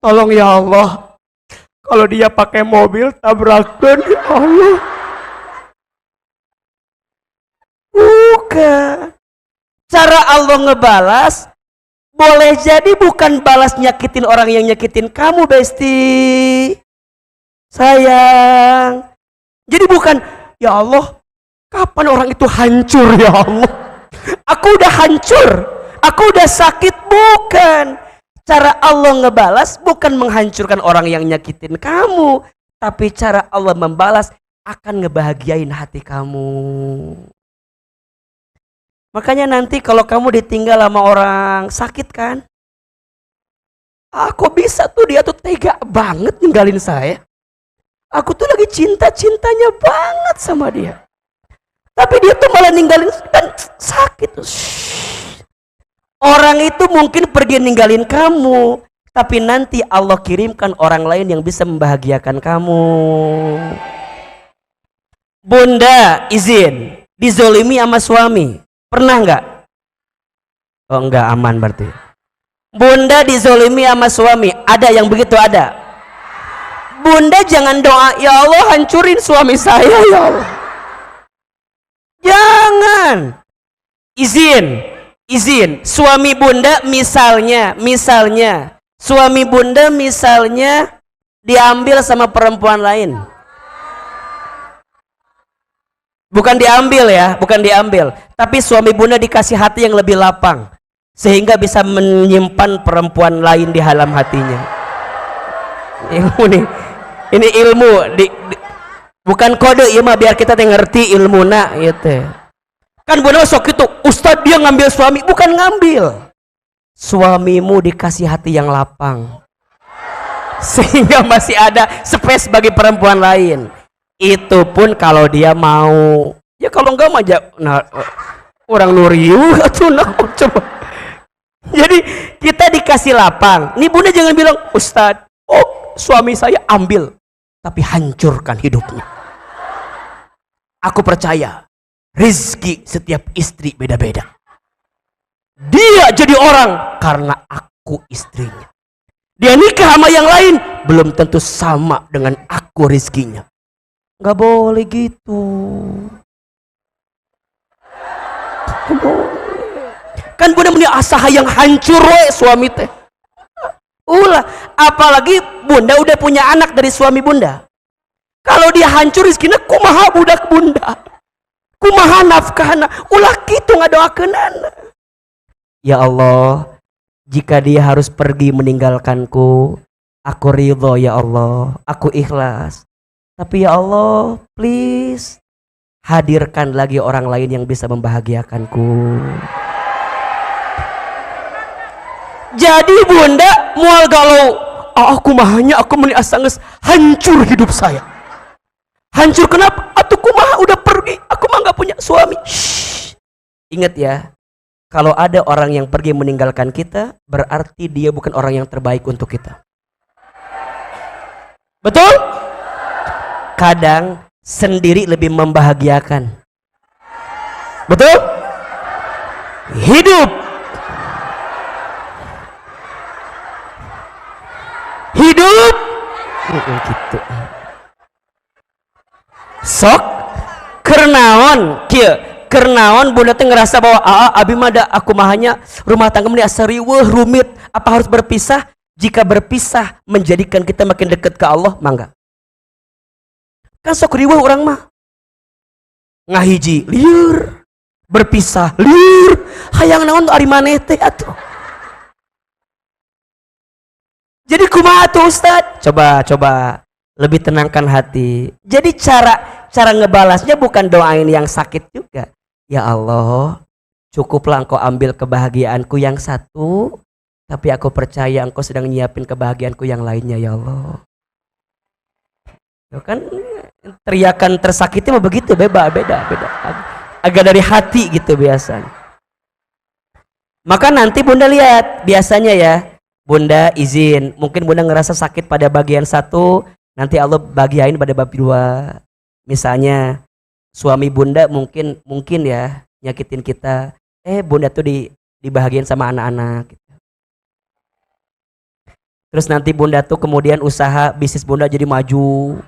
Tolong ya Allah, kalau dia pakai mobil tabrakan ya Allah. Bukan. Cara Allah ngebalas boleh jadi bukan balas nyakitin orang yang nyakitin kamu, Besti. Sayang. Jadi bukan, ya Allah, kapan orang itu hancur ya Allah? Aku udah hancur, aku udah sakit. Bukan. Cara Allah ngebalas bukan menghancurkan orang yang nyakitin kamu, tapi cara Allah membalas akan ngebahagiain hati kamu. Makanya nanti kalau kamu ditinggal sama orang sakit kan, kok bisa tuh dia tuh tega banget ninggalin saya. Aku tuh lagi cinta-cintanya banget sama dia, tapi dia tuh malah ninggalin kan sakit. Orang itu mungkin pergi ninggalin kamu, tapi nanti Allah kirimkan orang lain yang bisa membahagiakan kamu. Bunda izin dizolimi sama suami, pernah nggak? Oh enggak, aman berarti. Bunda dizolimi sama suami, ada yang begitu? Ada. Bunda jangan doa, ya Allah hancurin suami saya ya Allah. Jangan. Izin suami bunda misalnya suami bunda misalnya diambil sama perempuan lain. Bukan diambil, tapi suami bunda dikasih hati yang lebih lapang sehingga bisa menyimpan perempuan lain di dalam hatinya. Ilmu nih, ini ilmu bukan kode ya mah, biar kita ngerti ilmu nak gitu. Kan bunda sok itu, Ustadz dia ngambil suami, bukan ngambil. Suamimu dikasih hati yang lapang sehingga masih ada space bagi perempuan lain. Itu pun kalau dia mau. Ya kalau enggak mah orang nuriu atau coba. Jadi kita dikasih lapang. Nih bunda jangan bilang, Ustadz, oh suami saya ambil, tapi hancurkan hidupnya. Aku percaya rezeki setiap istri beda-beda. Dia jadi orang karena aku istrinya. Dia nikah sama yang lain belum tentu sama dengan aku rezekinya. Nggak boleh gitu. Kan bunda punya asa yang hancur suami teh. Apalagi bunda udah punya anak dari suami bunda. Kalau dia hancur rezekinya, kumaha budak bunda, kumaha nafkahna, gitu ngadoakeun anak. Ya Allah, jika dia harus pergi meninggalkanku, aku ridho ya Allah, aku ikhlas. Tapi ya Allah, please hadirkan lagi orang lain yang bisa membahagiakanku. Jadi bunda mual galau, aku mahanya aku meni asanges hancur hidup saya. Hancur kenapa? Atuh kumaha udah pergi, aku mah nggak punya suami. Shh. Ingat ya, kalau ada orang yang pergi meninggalkan kita, berarti dia bukan orang yang terbaik untuk kita. Betul? Kadang sendiri lebih membahagiakan. Betul? Hidup gitu. Sok kernaon kieu, kernaon bunda teh ngerasa bahwa abi mah da aku mahanya rumah tangga meni asa riweuh rumit, apa harus berpisah? Jika berpisah menjadikan kita makin dekat ke Allah, mangga. Kan sok riweuh orang mah ngahiji liur, berpisah liur, hayang naon ari maneh teh atuh. Jadi kumaha tuh Ustaz? Coba lebih tenangkan hati. Jadi cara ngebalasnya bukan doain yang sakit juga. Ya Allah, cukuplah engkau ambil kebahagiaanku yang satu, tapi aku percaya engkau sedang nyiapin kebahagiaanku yang lainnya ya Allah. Tuh kan teriakan tersakiti mah begitu, beda. Agak dari hati gitu biasanya. Maka nanti bunda lihat, biasanya ya, bunda izin, mungkin bunda ngerasa sakit pada bagian satu, nanti Allah bagiain pada bab dua. Misalnya suami bunda mungkin ya nyakitin kita, bunda tuh dibahagiain sama anak-anak gitu. Terus nanti bunda tuh kemudian usaha bisnis bunda jadi maju.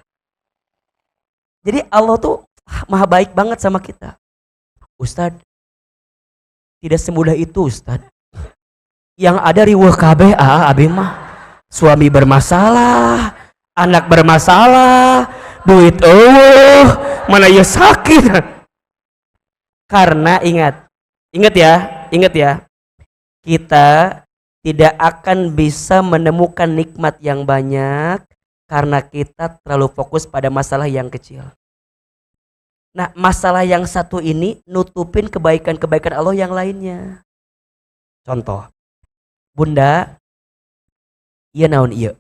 Jadi Allah tuh maha baik banget sama kita. Ustadz, tidak semudah itu Ustadz. Yang ada riweuh kabeh abi mah. Suami bermasalah, anak bermasalah, duit mana ya sakit. Karena ingat ya, kita tidak akan bisa menemukan nikmat yang banyak karena kita terlalu fokus pada masalah yang kecil. Nah, masalah yang satu ini nutupin kebaikan-kebaikan Allah yang lainnya. Contoh, bunda, iya naon iya?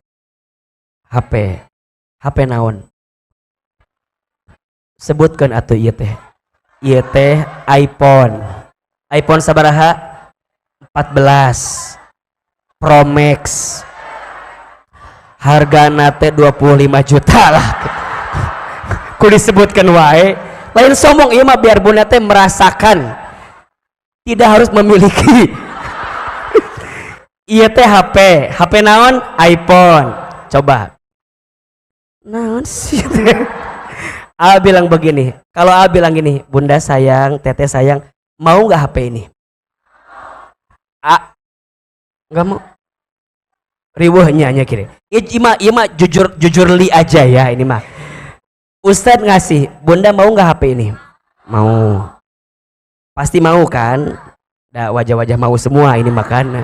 HP naon? Sebutkan atuh iya teh. Iya teh iPhone. iPhone sabaraha? 14 Pro Max. harga nate 25 juta lah ku disebutkan wae lain sombong iya mah biar bunda teh merasakan tidak harus memiliki iya teh HP naon iPhone coba naon sih A bilang begini kalau A bilang gini bunda sayang teteh sayang mau nggak HP ini A nggak mau riweuhnya nya kira iya mah jujur li aja ya ini mah Ustadz ngasih bunda mau nggak HP ini mau pasti mau kan da wajah-wajah mau semua ini makan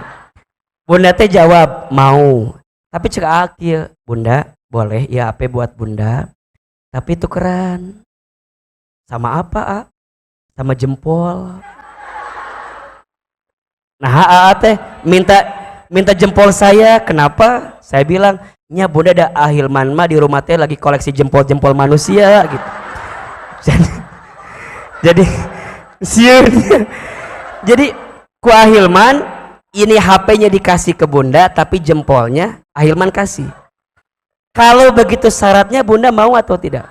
bunda teh jawab mau tapi cek akil bunda boleh ya HP buat bunda tapi tukeran sama apa A? Sama jempol nah A teh minta jempol saya kenapa saya bilang nya bunda ada Ahilman mah di rumah teh lagi koleksi jempol manusia gitu jadi siun jadi ku Ahilman ini HP-nya dikasih ke bunda tapi jempolnya Ahilman kasih kalau begitu syaratnya bunda mau atau tidak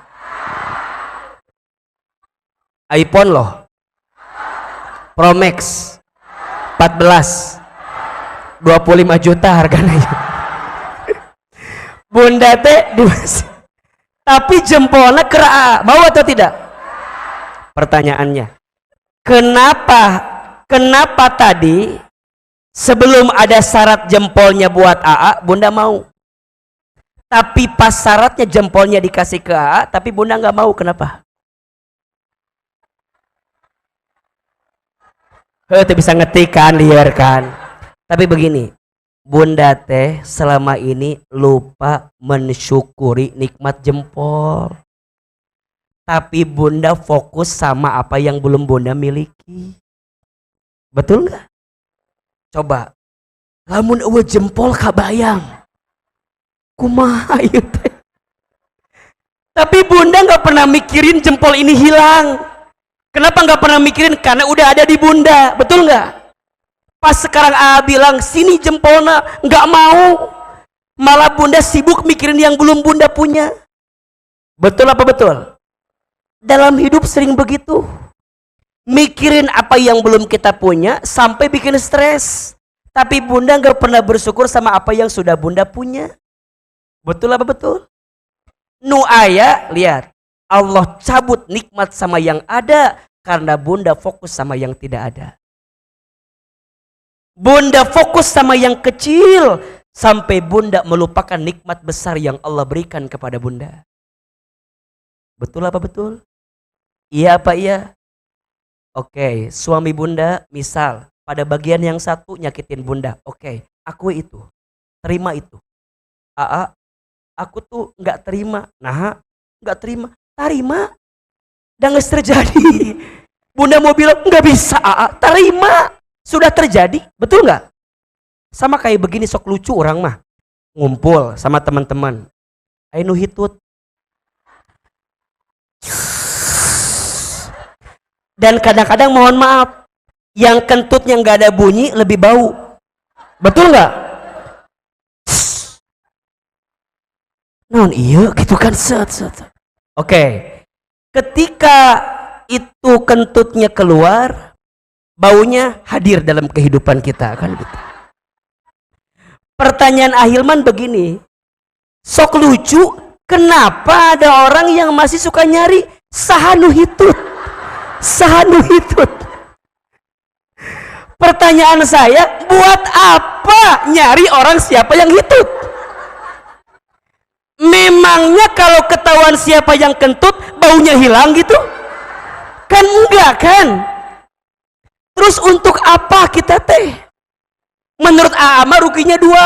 iPhone loh Pro Max 14 25 juta harganya bunda teh tapi jempolnya kera mau atau tidak pertanyaannya kenapa tadi sebelum ada syarat jempolnya buat AA bunda mau tapi pas syaratnya jempolnya dikasih ke AA tapi bunda nggak mau kenapa itu bisa ngetik kan liar kan tapi begini bunda teh selama ini lupa mensyukuri nikmat jempol tapi bunda fokus sama apa yang belum bunda miliki betul nggak coba lamun eueuh jempol kabayang kumaha ieu teh tapi bunda nggak pernah mikirin jempol ini hilang kenapa nggak pernah mikirin karena udah ada di bunda betul nggak pas sekarang A bilang sini jempolnya nggak mau malah bunda sibuk mikirin yang belum bunda punya betul apa betul dalam hidup sering begitu mikirin apa yang belum kita punya sampai bikin stres tapi bunda nggak pernah bersyukur sama apa yang sudah bunda punya betul apa betul nu aya lihat Allah cabut nikmat sama yang ada karena bunda fokus sama yang tidak ada bunda fokus sama yang kecil sampai bunda melupakan nikmat besar yang Allah berikan kepada bunda betul apa betul iya apa iya oke suami bunda misal pada bagian yang satu nyakitin bunda oke aku itu terima itu AA aku tuh nggak terima nah nggak terima dan nggak terjadi bunda mau bilang nggak bisa AA terima sudah terjadi betul nggak sama kayak begini sok lucu orang mah ngumpul sama teman-teman ayo nu hitut dan kadang-kadang mohon maaf yang kentutnya nggak ada bunyi lebih bau betul nggak non iya gitu kan set. Oke ketika itu kentutnya keluar baunya hadir dalam kehidupan kita kan gitu. Pertanyaan Ahilman begini, sok lucu, kenapa ada orang yang masih suka nyari sahanu hitut? Pertanyaan saya, buat apa nyari orang siapa yang hitut? Memangnya kalau ketahuan siapa yang kentut, baunya hilang gitu? Kan enggak kan? Terus untuk apa kita teh? Menurut Aama ruginya dua.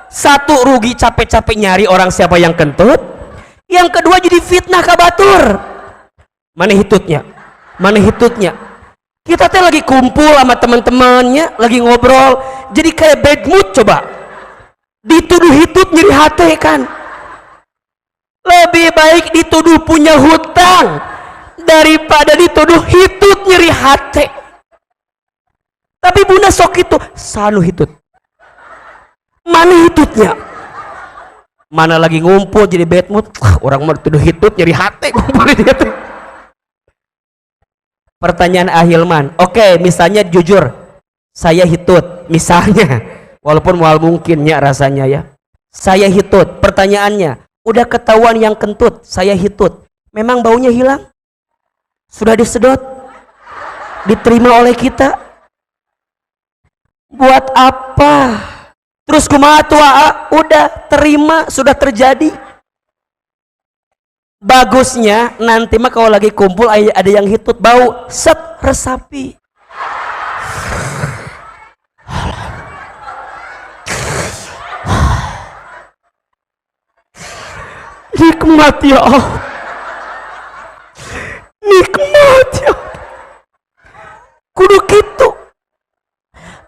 Satu rugi capek-capek nyari orang siapa yang kentut. Yang kedua jadi fitnah kabatur. Mana hitutnya? Kita teh lagi kumpul sama teman-temannya, lagi ngobrol. Jadi kayak bad mood coba. Dituduh hitut nyeri hati kan. Lebih baik dituduh punya hutang daripada dituduh hitut nyeri hati. Tapi bunda sok itu sanu hitut. Mana hitutnya? Mana lagi ngumpul jadi bad mood, orang mau tuduh hitut nyeri hati ngumpul di situ. Pertanyaan Ahilman, oke, misalnya jujur, saya hitut, misalnya, walaupun mual mungkinnya rasanya ya, saya hitut. Pertanyaannya, udah ketahuan yang kentut, saya hitut, memang baunya hilang? Sudah disedot? Diterima oleh kita? Buat apa? Terus kumaha tua? Udah terima, sudah terjadi. Bagusnya nanti mah kalau lagi kumpul ada yang hitut bau, set, resapi. Nikmat ya Allah. Nikmat ya. Kudu gitu.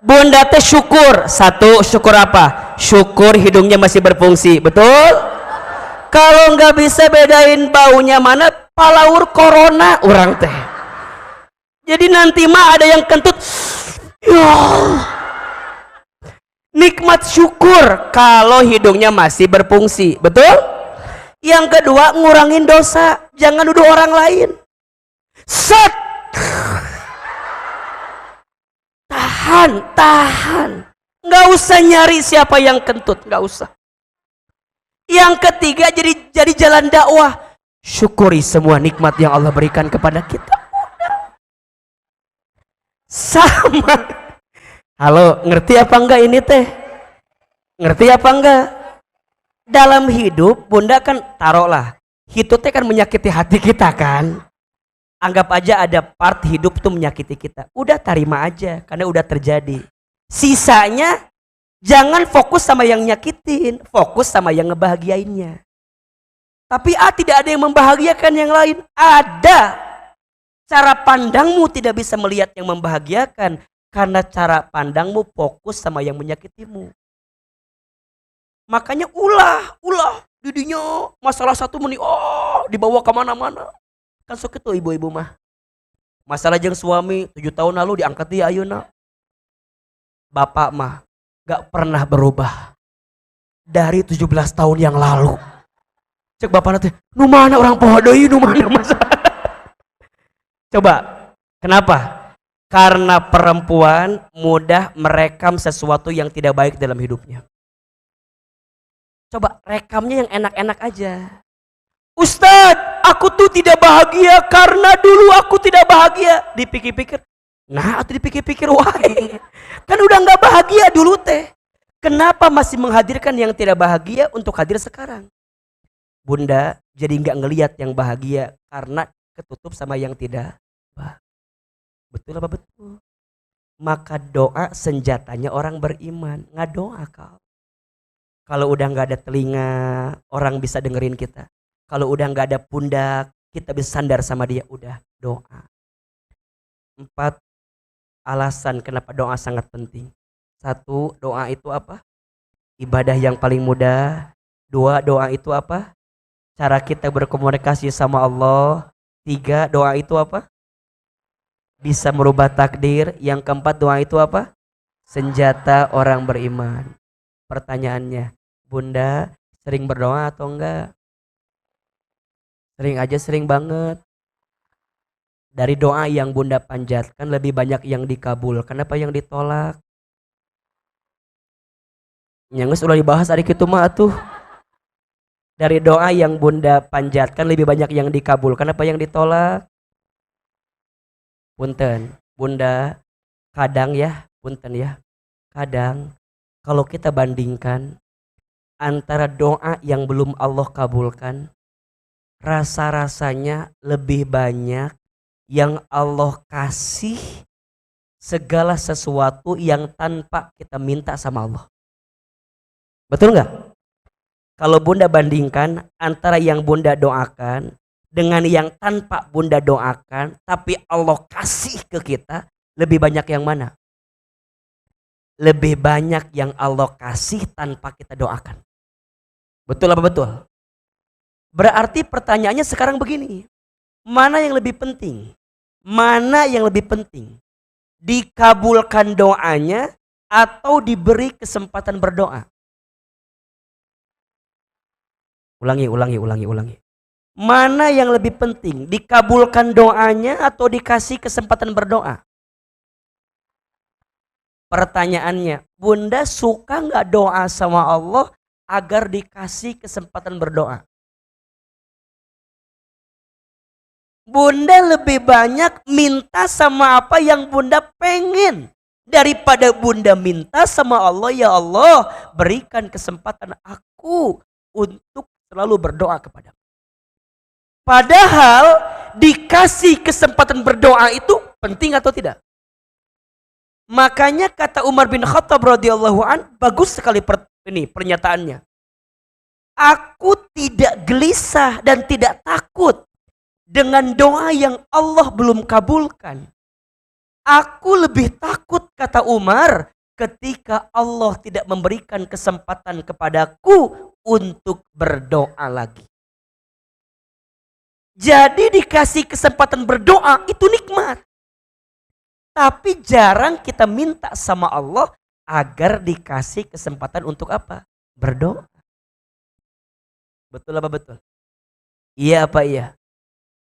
Bunda teh syukur. Satu, syukur apa? Syukur hidungnya masih berfungsi. Betul? Kalau nggak bisa bedain baunya mana, palaur corona orang teh. Jadi nanti mah ada yang kentut. Ya Allah. Nikmat syukur kalau hidungnya masih berfungsi. Betul? Yang kedua, ngurangin dosa. Jangan nuduh orang lain. Set. Tahan. Nggak usah nyari siapa yang kentut. Nggak usah. Yang ketiga, jadi jalan dakwah. Syukuri semua nikmat yang Allah berikan kepada kita. Sama. Halo, ngerti apa enggak ini teh? Ngerti apa enggak? Dalam hidup, Bunda kan taruhlah, hitutnya kan menyakiti hati kita kan. Anggap aja ada part hidup tuh menyakiti kita. Udah terima aja, karena udah terjadi. Sisanya, jangan fokus sama yang nyakitin, fokus sama yang ngebahagiainnya. Tapi tidak ada yang membahagiakan yang lain. Ada. Cara pandangmu tidak bisa melihat yang membahagiakan, karena cara pandangmu fokus sama yang menyakitimu. Makanya ulah didinya masalah satu menit, dibawa kemana-mana. Kan sok itu ibu-ibu mah. Masalah jeung suami 7 tahun lalu diangkat dia ayeuna. Bapak mah gak pernah berubah dari 17 tahun yang lalu. Cek bapak nanti, nu mana orang poho deui, nu mana masalah. Coba, kenapa? Karena perempuan mudah merekam sesuatu yang tidak baik dalam hidupnya. Coba rekamnya yang enak-enak aja. Ustadz, aku tuh tidak bahagia karena dulu aku tidak bahagia. Dipikir-pikir, nah atau dipikir-pikir, wae. Kan udah gak bahagia dulu teh. Kenapa masih menghadirkan yang tidak bahagia untuk hadir sekarang? Bunda jadi gak ngelihat yang bahagia karena ketutup sama yang tidak. Betul apa betul? Maka doa senjatanya orang beriman. Nggak doa kau. Kalau udah nggak ada telinga, orang bisa dengerin kita. Kalau udah nggak ada pundak, kita bisa sandar sama dia. Udah doa. 4 alasan kenapa doa sangat penting. 1, doa itu apa? Ibadah yang paling mudah. 2, doa itu apa? Cara kita berkomunikasi sama Allah. 3, doa itu apa? Bisa merubah takdir. Yang keempat, doa itu apa? Senjata orang beriman. Pertanyaannya, Bunda sering berdoa atau enggak? Sering aja, sering banget. Dari doa yang Bunda panjatkan lebih banyak yang dikabulkan apa yang ditolak? Yang sudah dibahas hari itu mah tuh. Dari doa yang Bunda panjatkan lebih banyak yang dikabulkan apa yang ditolak? Punten, Bunda, kadang ya, punten ya, kadang kalau kita bandingkan antara doa yang belum Allah kabulkan, rasa-rasanya lebih banyak yang Allah kasih segala sesuatu yang tanpa kita minta sama Allah. Betul nggak? Kalau Bunda bandingkan antara yang Bunda doakan dengan yang tanpa Bunda doakan, tapi Allah kasih ke kita, lebih banyak yang mana? Lebih banyak yang Allah kasih tanpa kita doakan. Betul apa betul? Berarti pertanyaannya sekarang begini, mana yang lebih penting? Mana yang lebih penting? Dikabulkan doanya atau diberi kesempatan berdoa? Ulangi. Mana yang lebih penting? Dikabulkan doanya atau dikasih kesempatan berdoa? Pertanyaannya, Bunda suka nggak doa sama Allah agar dikasih kesempatan berdoa? Bunda lebih banyak minta sama apa yang Bunda pengen daripada Bunda minta sama Allah, ya Allah berikan kesempatan aku untuk selalu berdoa kepadamu. Padahal dikasih kesempatan berdoa itu penting atau tidak? Makanya kata Umar bin Khattab radhiyallahu an, bagus sekali pernyataannya. Aku tidak gelisah dan tidak takut dengan doa yang Allah belum kabulkan. Aku lebih takut, kata Umar, ketika Allah tidak memberikan kesempatan kepadaku untuk berdoa lagi. Jadi dikasih kesempatan berdoa itu nikmat. Tapi jarang kita minta sama Allah agar dikasih kesempatan untuk apa? Berdoa. Betul apa betul? Iya apa iya?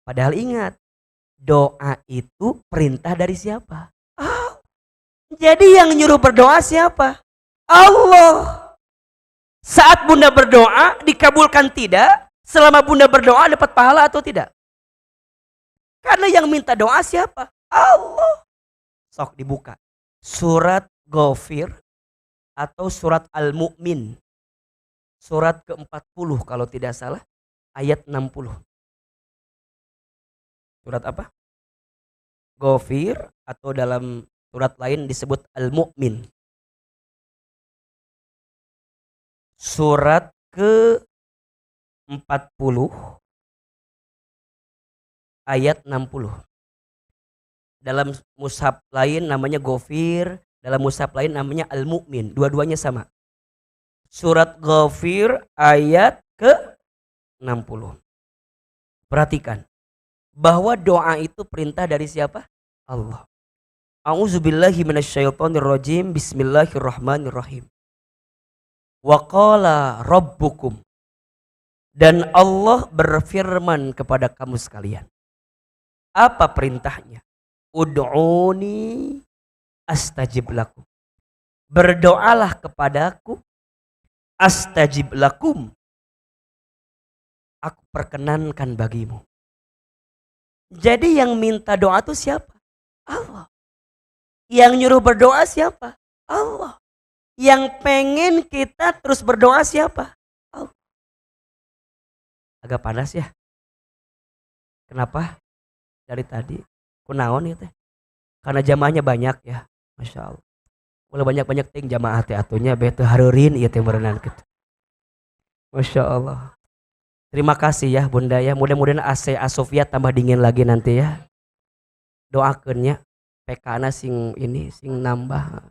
Padahal ingat, doa itu perintah dari siapa? Oh, jadi yang nyuruh berdoa siapa? Allah. Saat Bunda berdoa dikabulkan tidak? Selama Bunda berdoa dapat pahala atau tidak? Karena yang minta doa siapa? Allah. Sok dibuka. Surat Ghafir atau surat Al-Mu'min. Surat ke-40 kalau tidak salah. Ayat 60. Surat apa? Ghafir atau dalam surat lain disebut Al-Mu'min. Surat ke-40 ayat 60. Dalam mushaf lain namanya Ghafir, dalam mushaf lain namanya Al-Mu'min. Dua-duanya sama. Surat Ghafir ayat ke-60. Perhatikan bahwa doa itu perintah dari siapa? Allah. A'udzubillahi minasyaitonirrajim. Bismillahirrahmanirrahim. Wa qala rabbukum. Dan Allah berfirman kepada kamu sekalian. Apa perintahnya? Ud'uni astajib lakum. Berdoalah kepadaku, astajib lakum. Aku perkenankan bagimu. Jadi yang minta doa itu siapa? Allah. Yang nyuruh berdoa siapa? Allah. Yang pengen kita terus berdoa siapa? Allah. Agak panas ya. Kenapa? Dari tadi. Kunaon ya teh? Karena jamaahnya banyak ya. Masya Allah. Mulai banyak-banyak ting jamaah teh atunya bete harurin iya teh berenang gitu. Masya Allah. Terima kasih ya Bunda ya. Mudah-mudahan AC Asofia tambah dingin lagi nanti ya. Doakeunnya PK-na sing ini sing nambah.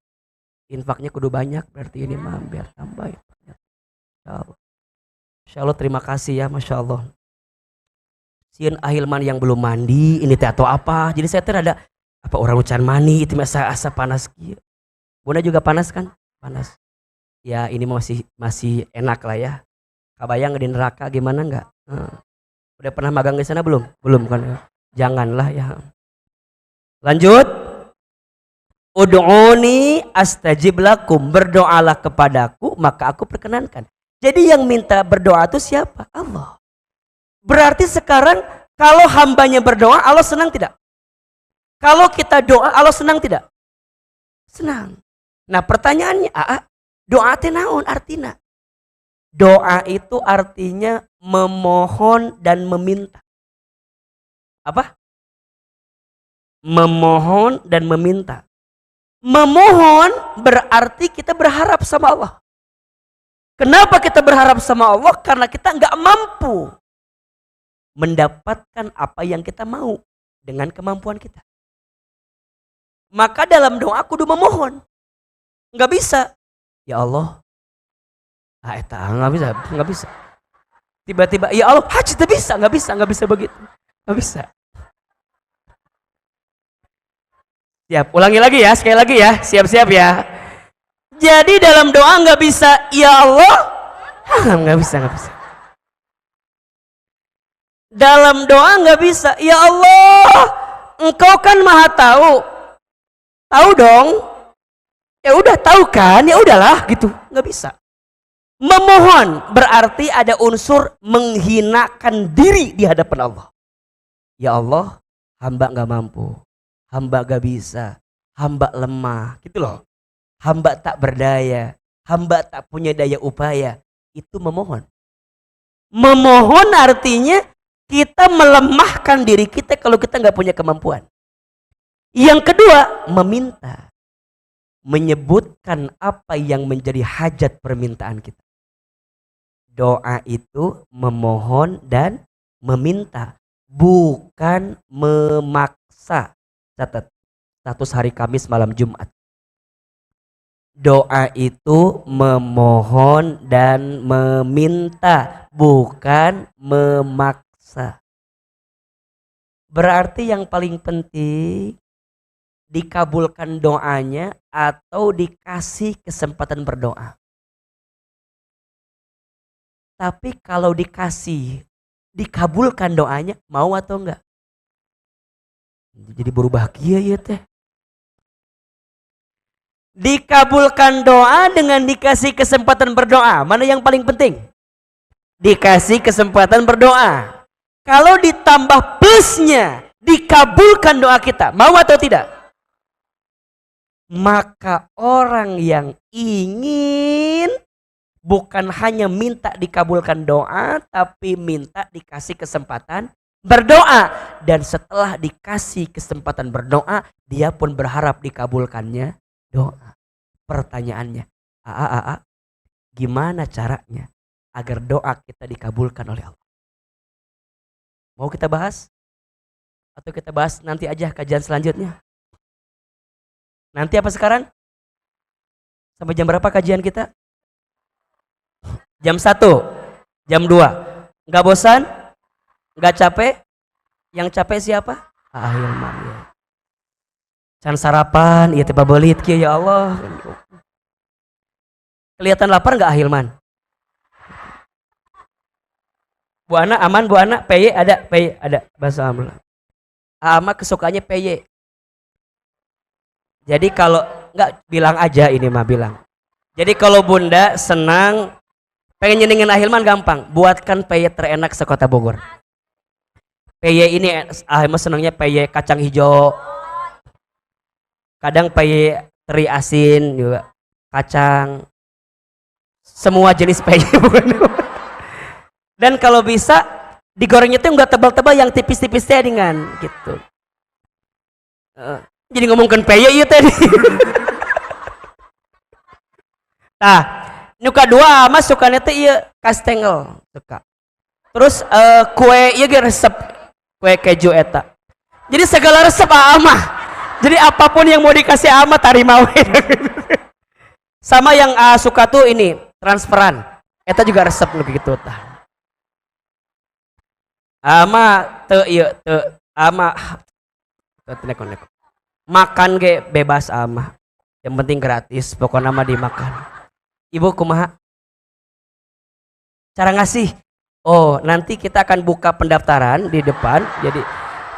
Infaknya kudu banyak berarti ini mah biar tambah ya. Masya Allah. Masya Allah terima kasih ya Masya Allah. Sieun ahilman yang belum mandi ini teh atau apa. Jadi saya teh ada apa orang ucan mani itu masa asa panas kieu. Bunda juga panas kan? Panas. Ya ini masih enak lah ya. Kabayang di neraka gimana enggak? Udah pernah magang di sana belum? Belum kan? Janganlah ya. Lanjut. Ud'uni astajib lakum. Berdoalah kepadaku maka aku perkenankan. Jadi yang minta berdoa itu siapa? Allah. Berarti sekarang kalau hambanya berdoa Allah senang tidak? Kalau kita doa Allah senang tidak? Senang. Nah pertanyaannya, doa teh naon artina? Doa itu artinya memohon dan meminta. Apa? Memohon dan meminta. Memohon berarti kita berharap sama Allah. Kenapa kita berharap sama Allah? Karena kita nggak mampu mendapatkan apa yang kita mau dengan kemampuan kita. Maka dalam doa kudu memohon. Nggak bisa. Ya Allah. Nggak bisa. Tiba-tiba, ya Allah, haji tidak bisa, nggak bisa begitu. Nggak bisa. Siap, ulangi lagi ya, sekali lagi ya, siap-siap ya. Jadi dalam doa nggak bisa, ya Allah, nggak bisa. Dalam doa nggak bisa. Ya Allah, Engkau kan Maha tahu. Tahu dong. Ya udah tahu kan, ya udahlah gitu. Nggak bisa. Memohon berarti ada unsur menghinakan diri di hadapan Allah. Ya Allah, hamba nggak mampu, hamba nggak bisa, hamba lemah, gitu loh. Hamba tak berdaya, hamba tak punya daya upaya. Itu memohon. Memohon artinya kita melemahkan diri kita kalau kita nggak punya kemampuan. Yang kedua, meminta. Menyebutkan apa yang menjadi hajat permintaan kita. Doa itu memohon dan meminta, bukan memaksa. Catat, status hari Kamis malam Jumat. Doa itu memohon dan meminta, bukan memaksa. Berarti yang paling penting dikabulkan doanya atau dikasih kesempatan berdoa. Tapi kalau dikasih, dikabulkan doanya, mau atau enggak? Jadi berubah bahagia ya teh. Dikabulkan doa dengan dikasih kesempatan berdoa. Mana yang paling penting? Dikasih kesempatan berdoa. Kalau ditambah plusnya, dikabulkan doa kita, mau atau tidak? Maka orang yang ingin bukan hanya minta dikabulkan doa, tapi minta dikasih kesempatan berdoa. Dan setelah dikasih kesempatan berdoa, dia pun berharap dikabulkannya doa. Pertanyaannya, gimana caranya agar doa kita dikabulkan oleh Allah? Mau kita bahas? Atau kita bahas nanti aja kajian selanjutnya? Nanti apa sekarang? Sampai jam berapa kajian kita? Jam 1, jam 2. Nggak bosan? Nggak capek? Yang capek siapa? Hilman ya. Can sarapan, iya tiba belit ya Allah. Kelihatan lapar nggak Hilman? Bu Ana aman, Bu Ana? PY ada, PY ada. Bahasa Amla. Ama kesukaannya PY. Jadi kalau nggak bilang aja ini mah bilang. Jadi kalau Bunda senang pengen nyenengin Ahilman gampang, buatkan peye terenak sekota Bogor. Peye ini Ahilman senangnya peye kacang hijau. Kadang peye teri asin juga, kacang. Semua jenis peye Dan kalau bisa digorengnya tuh nggak tebal-tebal, yang tipis-tipis dengan gitu. Jadi ngomongkan peye iya tadi. Nah, nuka dua mas sukanya teh iya kastengel suka. Terus kue iya ge resep, kue keju eta. Jadi segala resep mah. Jadi apapun yang mau dikasih ama tarima we. Sama yang suka tuh ini transferan. Eta juga resep gitu tah. Ama teu ieu teu ama neko-neko. Makan ge bebas ama, yang penting gratis, pokoknya mah dimakan. Ibu kumaha cara ngasih? Oh, nanti kita akan buka pendaftaran di depan. Jadi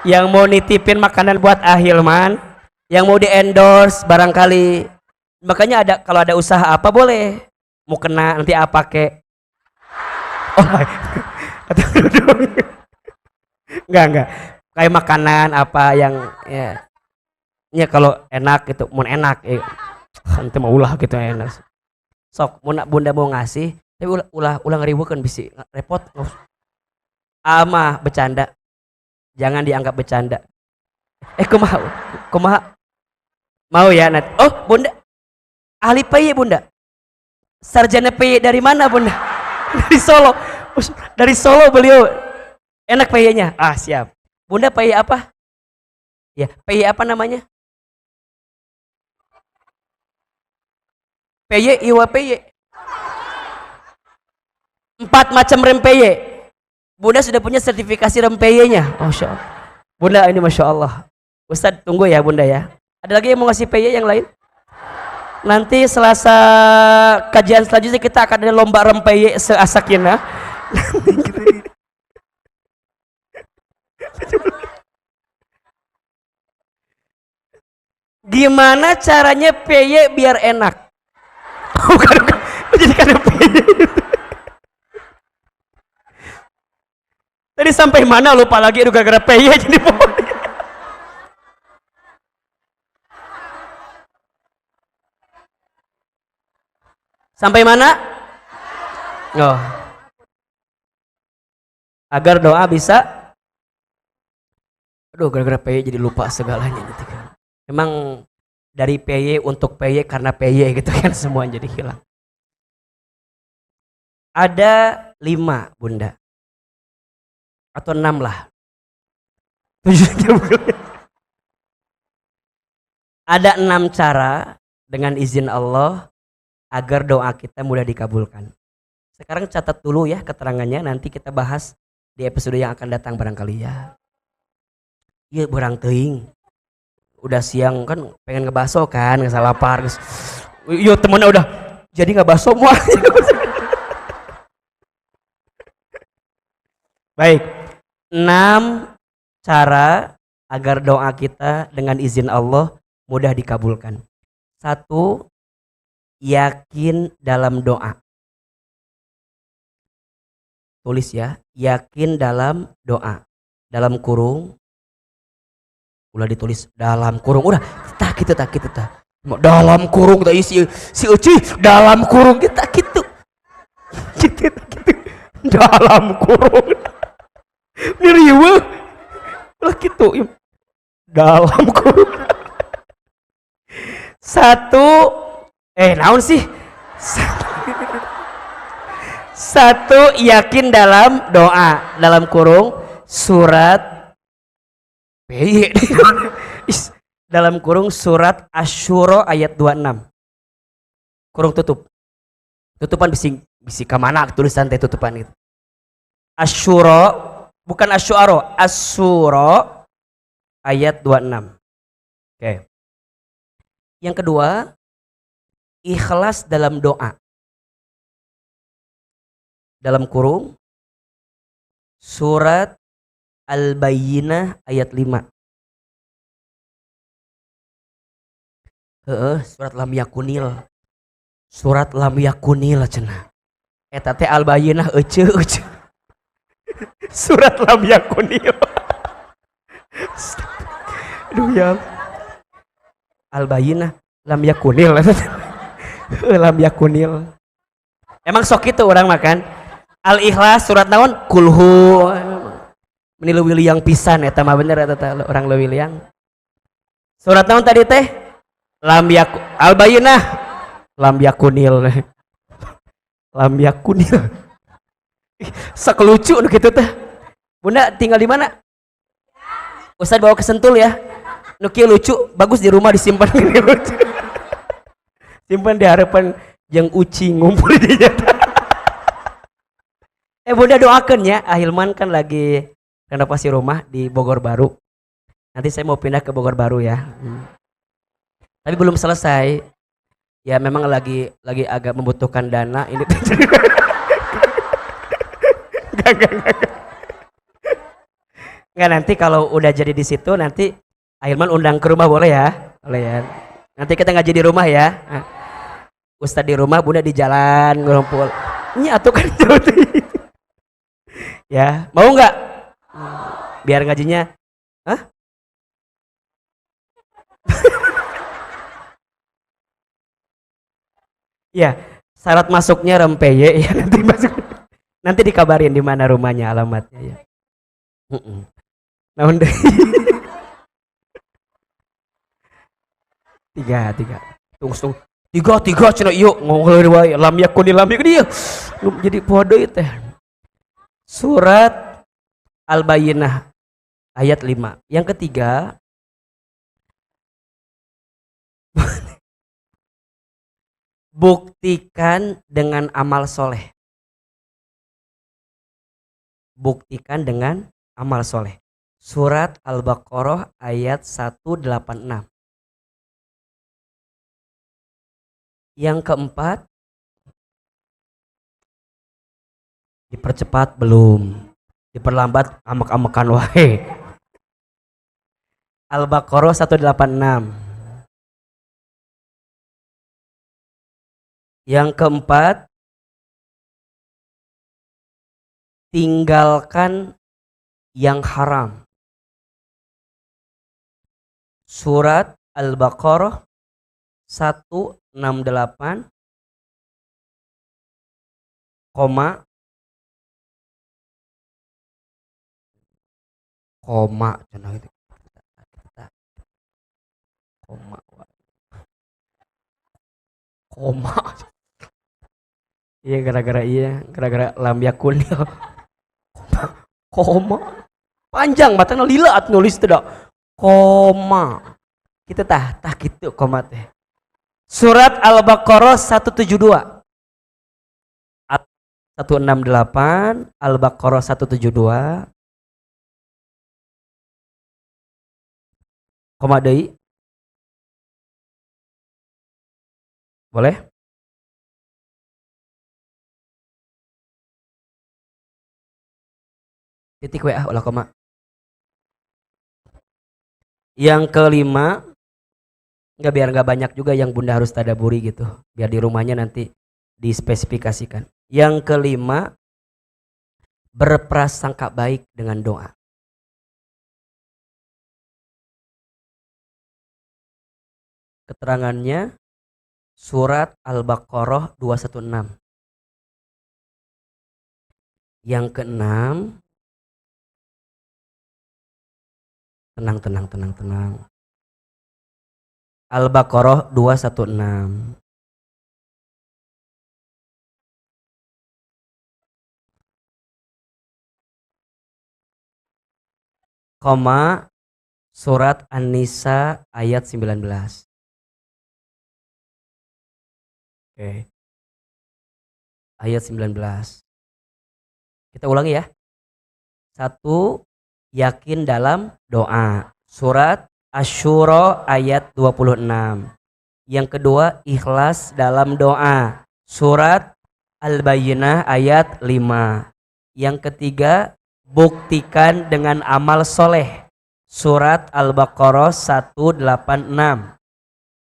yang mau nitipin makanan buat Ahilman, yang mau di endorse barangkali, makanya ada kalau ada usaha apa boleh, mau kena nanti apa ke? Oh, enggak kayak makanan apa yang ya kalau enak gitu, mau enak nanti mau ulah gitu enak. Sok bunda mau ngasih tapi ulah ngeribukeun bisi repot. Ama bercanda, jangan dianggap bercanda. Kumaha mau ya nanti. Oh bunda ahli PY bunda, sarjana PY dari mana bunda? Dari Solo. Dari Solo beliau, enak PY-nya. Siap bunda. PY apa ya? PY apa namanya? PY iwa PY 4 macam rem PY. Bunda sudah punya sertifikasi rem PY-nya. Masya Allah. Bunda ini Masya Allah. Ustadz tunggu ya bunda ya. Ada lagi yang mau ngasih PY yang lain? Nanti Selasa kajian selanjutnya kita akan ada lomba rem PY seasakina. Gimana caranya PY biar enak? Bukan, jadi karena PY. Tadi sampai mana lupa lagi, aduh gara-gara PY jadi sampai mana? Oh. Agar doa bisa, aduh gara-gara PY jadi lupa segalanya gitu kan. Emang dari PY untuk PY karena PY gitu kan, semua jadi hilang. Ada 5 bunda, atau 6 lah. Ada 6 cara dengan izin Allah agar doa kita mudah dikabulkan. Sekarang catat dulu ya keterangannya, nanti kita bahas di episode yang akan datang barangkali ya. Iya berang teing. Udah siang kan pengen ngebaso kan, nggak salah lapar. Yo temennya udah jadi nggak baso semua. Baik, 6 cara agar doa kita dengan izin Allah mudah dikabulkan. 1, yakin dalam doa. Tulis ya, yakin dalam doa. Dalam kurung, ulah ditulis dalam kurung, udah tak gitu. Dalam kurung tak isi si uci dalam kurung kita gitu. Gitu. Dalam kurung. Niriwe. Lah gitu. Dalam kurung. 1, naon sih? 1, yakin dalam doa. Dalam kurung surat PY. Dalam kurung surat Asy-Syura ayat 26. Kurung tutup. Tutupan bisi ka mana tulisan teh tutupan itu. Asy-Syura bukan Asy-Syu'ara, Asy-Syura ayat 26. Oke. Yang kedua, ikhlas dalam doa. Dalam kurung surat Al-Bayyinah ayat 5. Surat lam yakunil. Surat lam yakunil cenah. Eta teh Al-Bayyinah euceu. Surat lam yakunil. Aduh ya. Al-Bayyinah lam yakunil. Lam yakunil. Emang sok itu orang makan. Al-Ikhlas surat naon? Kulhu. Meni leuwih liang pisan eta mah bener eta orang leuwih liang. Surat naon tadi teh? Lam yakun Al-Bayyinah lam yakunil. Lam yakunil. Sak lucu nu kitu teh. Bunda tinggal di mana? Ustaz bawa ke Sentul ya. Nu kieu lucu, bagus di rumah disimpan gini lucu. Simpan di harapan jeung uci ngumpul di jata. Bunda doakan ya, Ahilman kan lagi renovasi rumah di Bogor Baru. Nanti saya mau pindah ke Bogor Baru ya. Tapi belum selesai. Ya memang lagi agak membutuhkan dana ini. Enggak, nanti kalau udah jadi di situ nanti Ahilman undang ke rumah boleh ya? Boleh ya. Nanti kita ngaji di rumah ya. Ustadz di rumah, Bunda di jalan ngumpul. Ini atuh kan ya, mau nggak? Biar ngajinya, hah? Ya, syarat masuknya rempeye ya nanti masuk. Nanti dikabarin di mana rumahnya, alamatnya ya. Naon deh. 3. Tunggu. 3 cenah ieu ngomong wae lam yakun dia. Jadi podo teh. Surat Al-Bayyinah ayat 5. Yang ketiga, buktikan dengan amal soleh. Buktikan dengan amal soleh. Surat Al-Baqarah ayat 186. Yang keempat, dipercepat belum, diperlambat amek-amekan wae. Al-Baqarah 186. Yang keempat, tinggalkan yang haram. Surat Al-Baqarah 168, koma cenah itu. Koma. Iya gara-gara lam yakun. Koma. Panjang matanya lilat nulis tidak. Koma. Kita tah gitu koma teh. Surat Al-Baqarah 172. 168, Al-Baqarah 172. Koma deui. Boleh? Titik WA ulah koma. Yang kelima, biar nggak banyak juga yang bunda harus tadaburi gitu. Biar di rumahnya nanti dispesifikasikan. Yang kelima, berprasangka baik dengan doa. Keterangannya surat Al-Baqarah 216. Yang keenam, tenang. Al-Baqarah 216. Koma surat An-Nisa ayat 19. Oke. Ayat 19. Kita ulangi ya. 1. Yakin dalam doa. Surat Asy-Syura ayat 26. Yang kedua, ikhlas dalam doa. Surat Al-Bayyinah ayat 5. Yang ketiga, buktikan dengan amal soleh. Surat Al-Baqarah 186.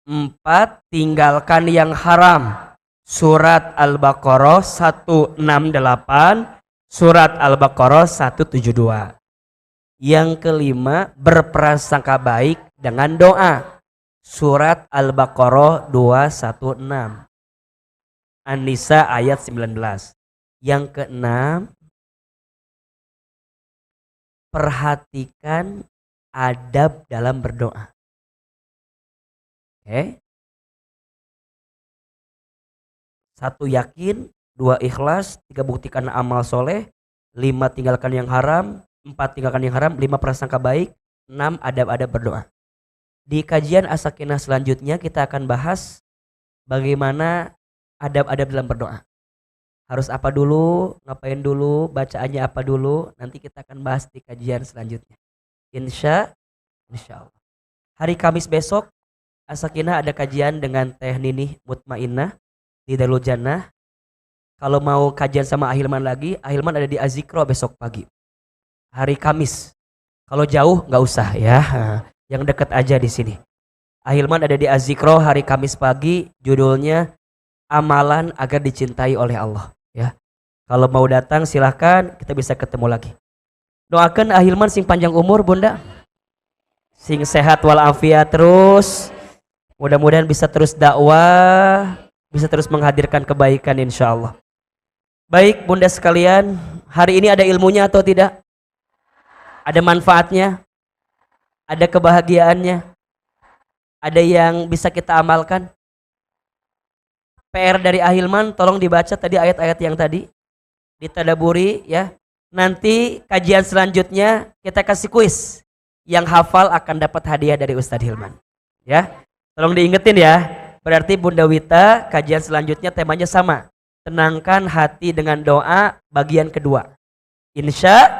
4. Tinggalkan yang haram. Surat Al-Baqarah 168. Surat Al-Baqarah 172. Yang kelima, berprasangka baik dengan doa. Surat Al-Baqarah 216. An-Nisa ayat 19. Yang keenam, perhatikan adab dalam berdoa. Oke. 1. Yakin. 2. Ikhlas. 3. Buktikan amal soleh. 5. Tinggalkan yang haram. 4. Tinggalkan yang haram. 5. Prasangka baik. 6. Adab-adab berdoa. Di kajian As-Sakinah selanjutnya kita akan bahas bagaimana adab-adab dalam berdoa. Harus apa dulu, ngapain dulu, bacaannya apa dulu. Nanti kita akan bahas di kajian selanjutnya. Insya Allah. Hari Kamis besok As-Sakinah ada kajian dengan Teh Ninih Mutmainnah di Darul Jannah. Kalau mau kajian sama Ahilman lagi, Ahilman ada di Azikro besok pagi. Hari Kamis. Kalau jauh nggak usah ya, yang dekat aja di sini. Ahilman ada di Azikro hari Kamis pagi, judulnya Amalan Agar Dicintai oleh Allah. Ya, kalau mau datang silahkan, kita bisa ketemu lagi. Doakan Ahilman sing panjang umur bunda, sing sehat walafiat terus. Mudah-mudahan bisa terus dakwah, bisa terus menghadirkan kebaikan insya Allah. Baik bunda sekalian, hari ini ada ilmunya atau tidak? Ada manfaatnya? Ada kebahagiaannya? Ada yang bisa kita amalkan? PR dari Ahilman, tolong dibaca tadi ayat-ayat yang tadi. Ditadaburi ya. Nanti kajian selanjutnya kita kasih kuis. Yang hafal akan dapat hadiah dari Ustadz Hilman. Ya, tolong diingetin ya. Berarti Bunda Wita kajian selanjutnya temanya sama. Tenangkan hati dengan doa bagian kedua. Insya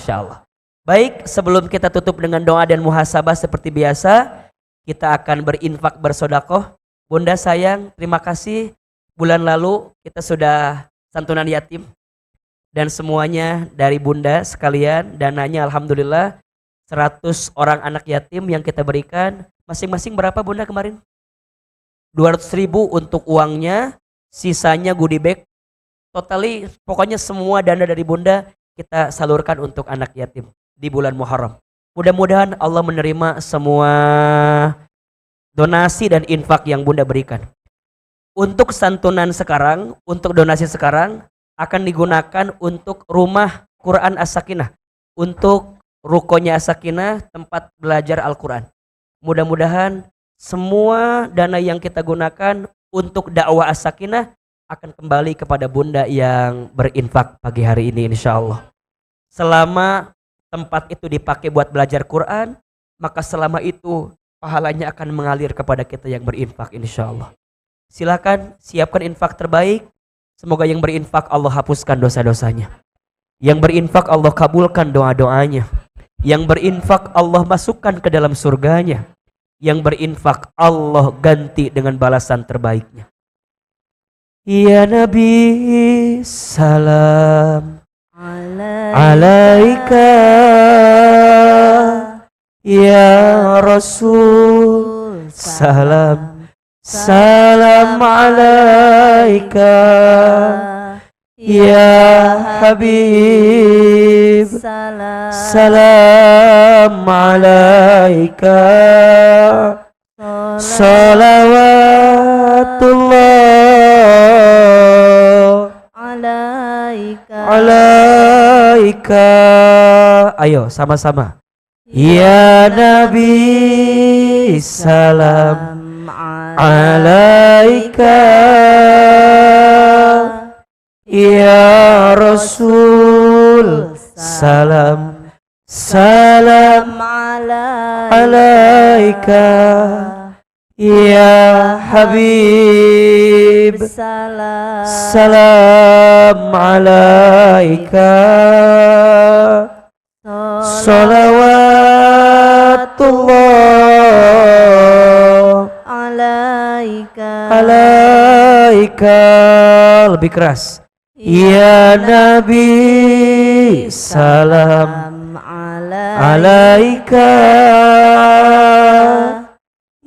Allah. Baik, sebelum kita tutup dengan doa dan muhasabah seperti biasa, kita akan berinfak bersodakoh. Bunda sayang, terima kasih. Bulan lalu kita sudah santunan yatim. Dan semuanya dari Bunda sekalian, dananya alhamdulillah 100 orang anak yatim yang kita berikan, masing-masing berapa Bunda kemarin? 200.000 untuk uangnya, sisanya goodie bag. Totally pokoknya semua dana dari Bunda kita salurkan untuk anak yatim di bulan Muharram. Mudah-mudahan Allah menerima semua donasi dan infak yang Bunda berikan. Untuk santunan sekarang, untuk donasi sekarang akan digunakan untuk rumah Quran As-Sakinah, untuk rukonya As-Sakinah, tempat belajar Al-Quran. Mudah-mudahan semua dana yang kita gunakan untuk dakwah As-Sakinah akan kembali kepada Bunda yang berinfak pagi hari ini insya Allah. Selama tempat itu dipakai buat belajar Quran, maka selama itu pahalanya akan mengalir kepada kita yang berinfak insya Allah. Silakan siapkan infak terbaik. Semoga yang berinfak Allah hapuskan dosa-dosanya. Yang berinfak Allah kabulkan doa-doanya. Yang berinfak Allah masukkan ke dalam surganya. Yang berinfak Allah ganti dengan balasan terbaiknya. Ya Nabi salam alaika, ya Rasul salam salam alaika, ya Habib salam alaika, salawatullah alaika. Ayo sama-sama. Ya Nabi salam alaika, ya Rasul salam salam alaika, ya Habib salam alaika, salawatullah alaika. Lebih keras. Ya Nabi salam alaika,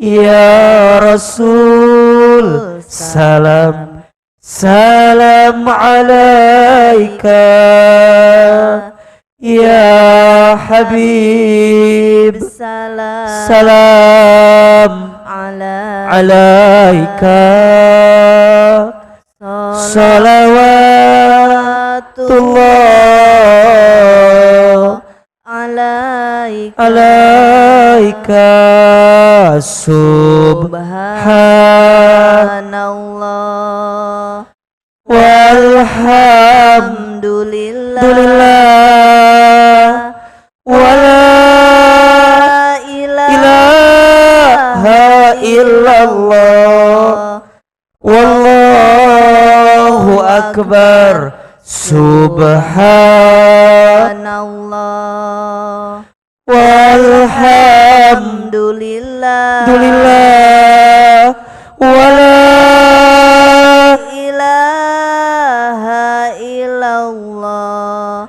ya Rasul salam salam alaika, ya Habib salam alaika, salawatullah alaika. Subhanallah walhamdulillah wala ilaha illallah wallahu akbar. Subhanallah walhamdulillah wala ilaha illallah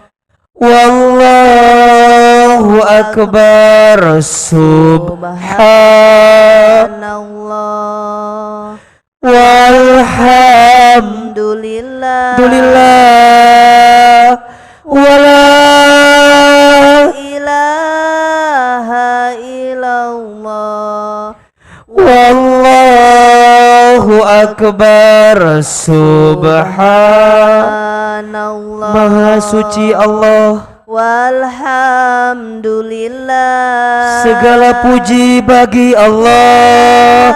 wallahu akbar. Subhanallah walhamdulillah wala ilaha illallah wallahu akbar. Subhanallah. Maha suci Allah, walhamdulillah. Segala puji bagi Allah.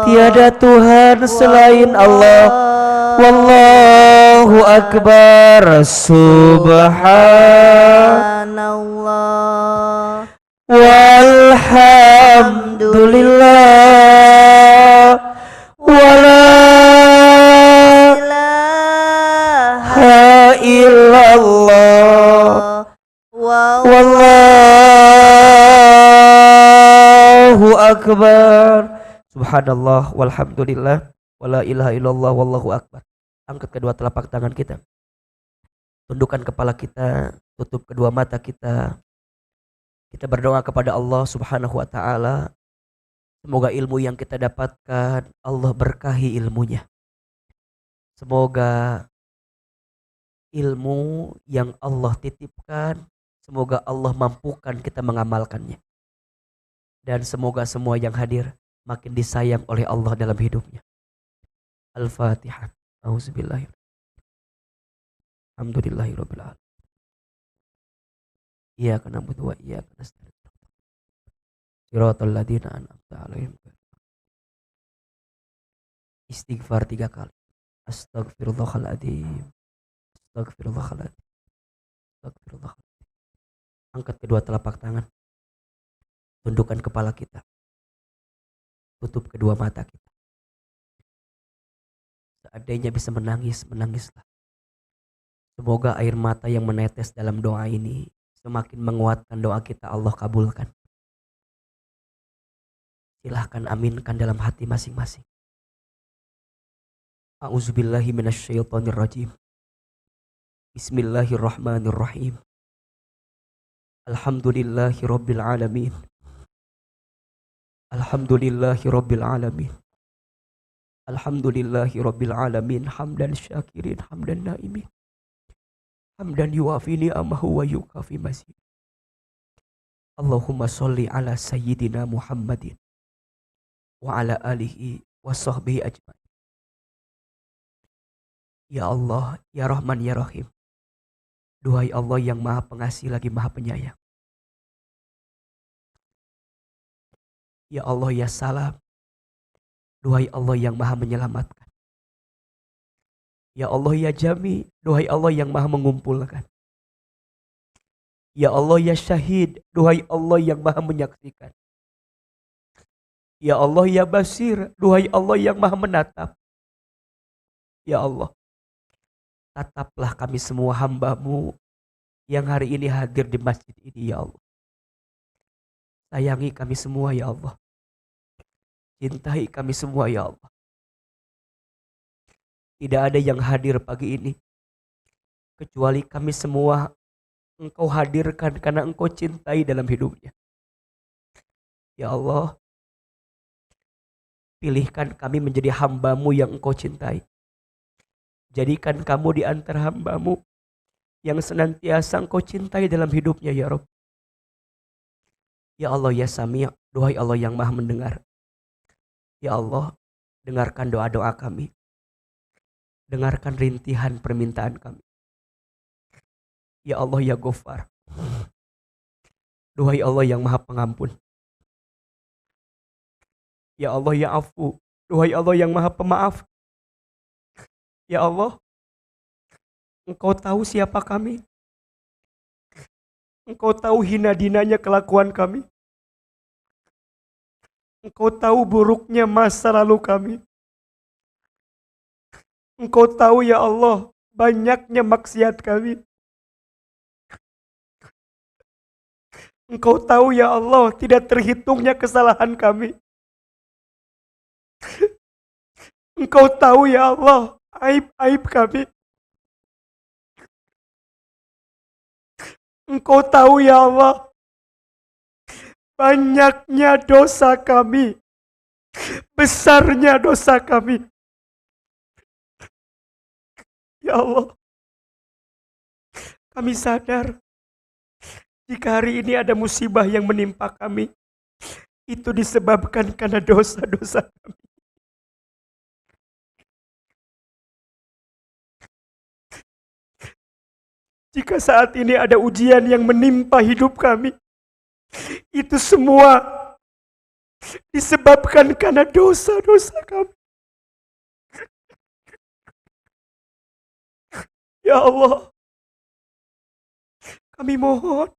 Tiada Tuhan selain Allah. Wallahu akbar. Subhanallah walhamdulillah wala ilaha illallah wallahu akbar. Subhanallah walhamdulillah wala ilaha illallah wallahu akbar. Angkat kedua telapak tangan kita. Tundukkan kepala kita, tutup kedua mata kita. Kita berdoa kepada Allah Subhanahu wa taala. Semoga ilmu yang kita dapatkan Allah berkahi ilmunya. Semoga ilmu yang Allah titipkan, semoga Allah mampukan kita mengamalkannya. Dan semoga semua yang hadir makin disayang oleh Allah dalam hidupnya. Al-Fatihah. Auzubillahi. Alhamdulillahirabbil alamin. Iyyaka na'budu wa iyyaka nasta'in. Shiratal ladzina an'amta 'alaihim. Istighfar 3 kali. Astagfirullahaladzim. Astagfirullahaladzim. Astagfirullahaladzim. Angkat kedua telapak tangan. Tundukkan kepala kita. Tutup kedua mata kita. Seandainya bisa menangis, menangislah. Semoga air mata yang menetes dalam doa ini semakin menguatkan doa kita, Allah kabulkan. Silahkan aminkan dalam hati masing-masing. A'udzubillahi minasyaitonirrajim. Bismillahirrahmanirrahim. Alhamdulillahi rabbil alamin. Alhamdulillahi rabbil alamin. Alhamdulillahi rabbil alamin. Hamdan syakirin, hamdan naimin. Hamdan yuafi ni'amahu wa yukafi mazid. Allahumma sholli ala sayyidina Muhammadin wa ala alihi wa sahbihi ajmain. Ya Allah, ya Rahman, ya Rahim. Duhai Allah yang maha pengasih lagi maha penyayang. Ya Allah, ya Salam. Duhai Allah yang maha menyelamatkan. Ya Allah, ya Jami. Duhai Allah yang maha mengumpulkan. Ya Allah, ya Syahid. Duhai Allah yang maha menyaksikan. Ya Allah, ya Basir. Duhai Allah yang maha menatap. Ya Allah, tataplah kami semua hamba-Mu yang hari ini hadir di masjid ini, ya Allah. Sayangi kami semua, ya Allah. Cintai kami semua, ya Allah. Tidak ada yang hadir pagi ini kecuali kami semua Engkau hadirkan karena Engkau cintai dalam hidupnya. Ya Allah, pilihkan kami menjadi hamba-Mu yang Engkau cintai. Jadikan kamu di antara hamba-Mu yang senantiasa Engkau cintai dalam hidupnya, ya Rabb. Ya Allah, ya Sami', duhai Allah yang maha mendengar. Ya Allah, dengarkan doa-doa kami. Dengarkan rintihan permintaan kami. Ya Allah, ya Ghaffar. Duhai Allah yang maha pengampun. Ya Allah, ya Afu. Duhai Allah yang maha pemaaf. Ya Allah, Engkau tahu siapa kami. Engkau tahu hina dinanya kelakuan kami. Engkau tahu buruknya masa lalu kami. Engkau tahu, ya Allah, banyaknya maksiat kami. Engkau tahu, ya Allah, tidak terhitungnya kesalahan kami. Engkau tahu, ya Allah, aib-aib kami. Engkau tahu, ya Allah, banyaknya dosa kami. Besarnya dosa kami. Ya Allah, kami sadar jika hari ini ada musibah yang menimpa kami, itu disebabkan karena dosa-dosa kami. Jika saat ini ada ujian yang menimpa hidup kami, itu semua disebabkan karena dosa-dosa kami. Ya Allah, kami mohon,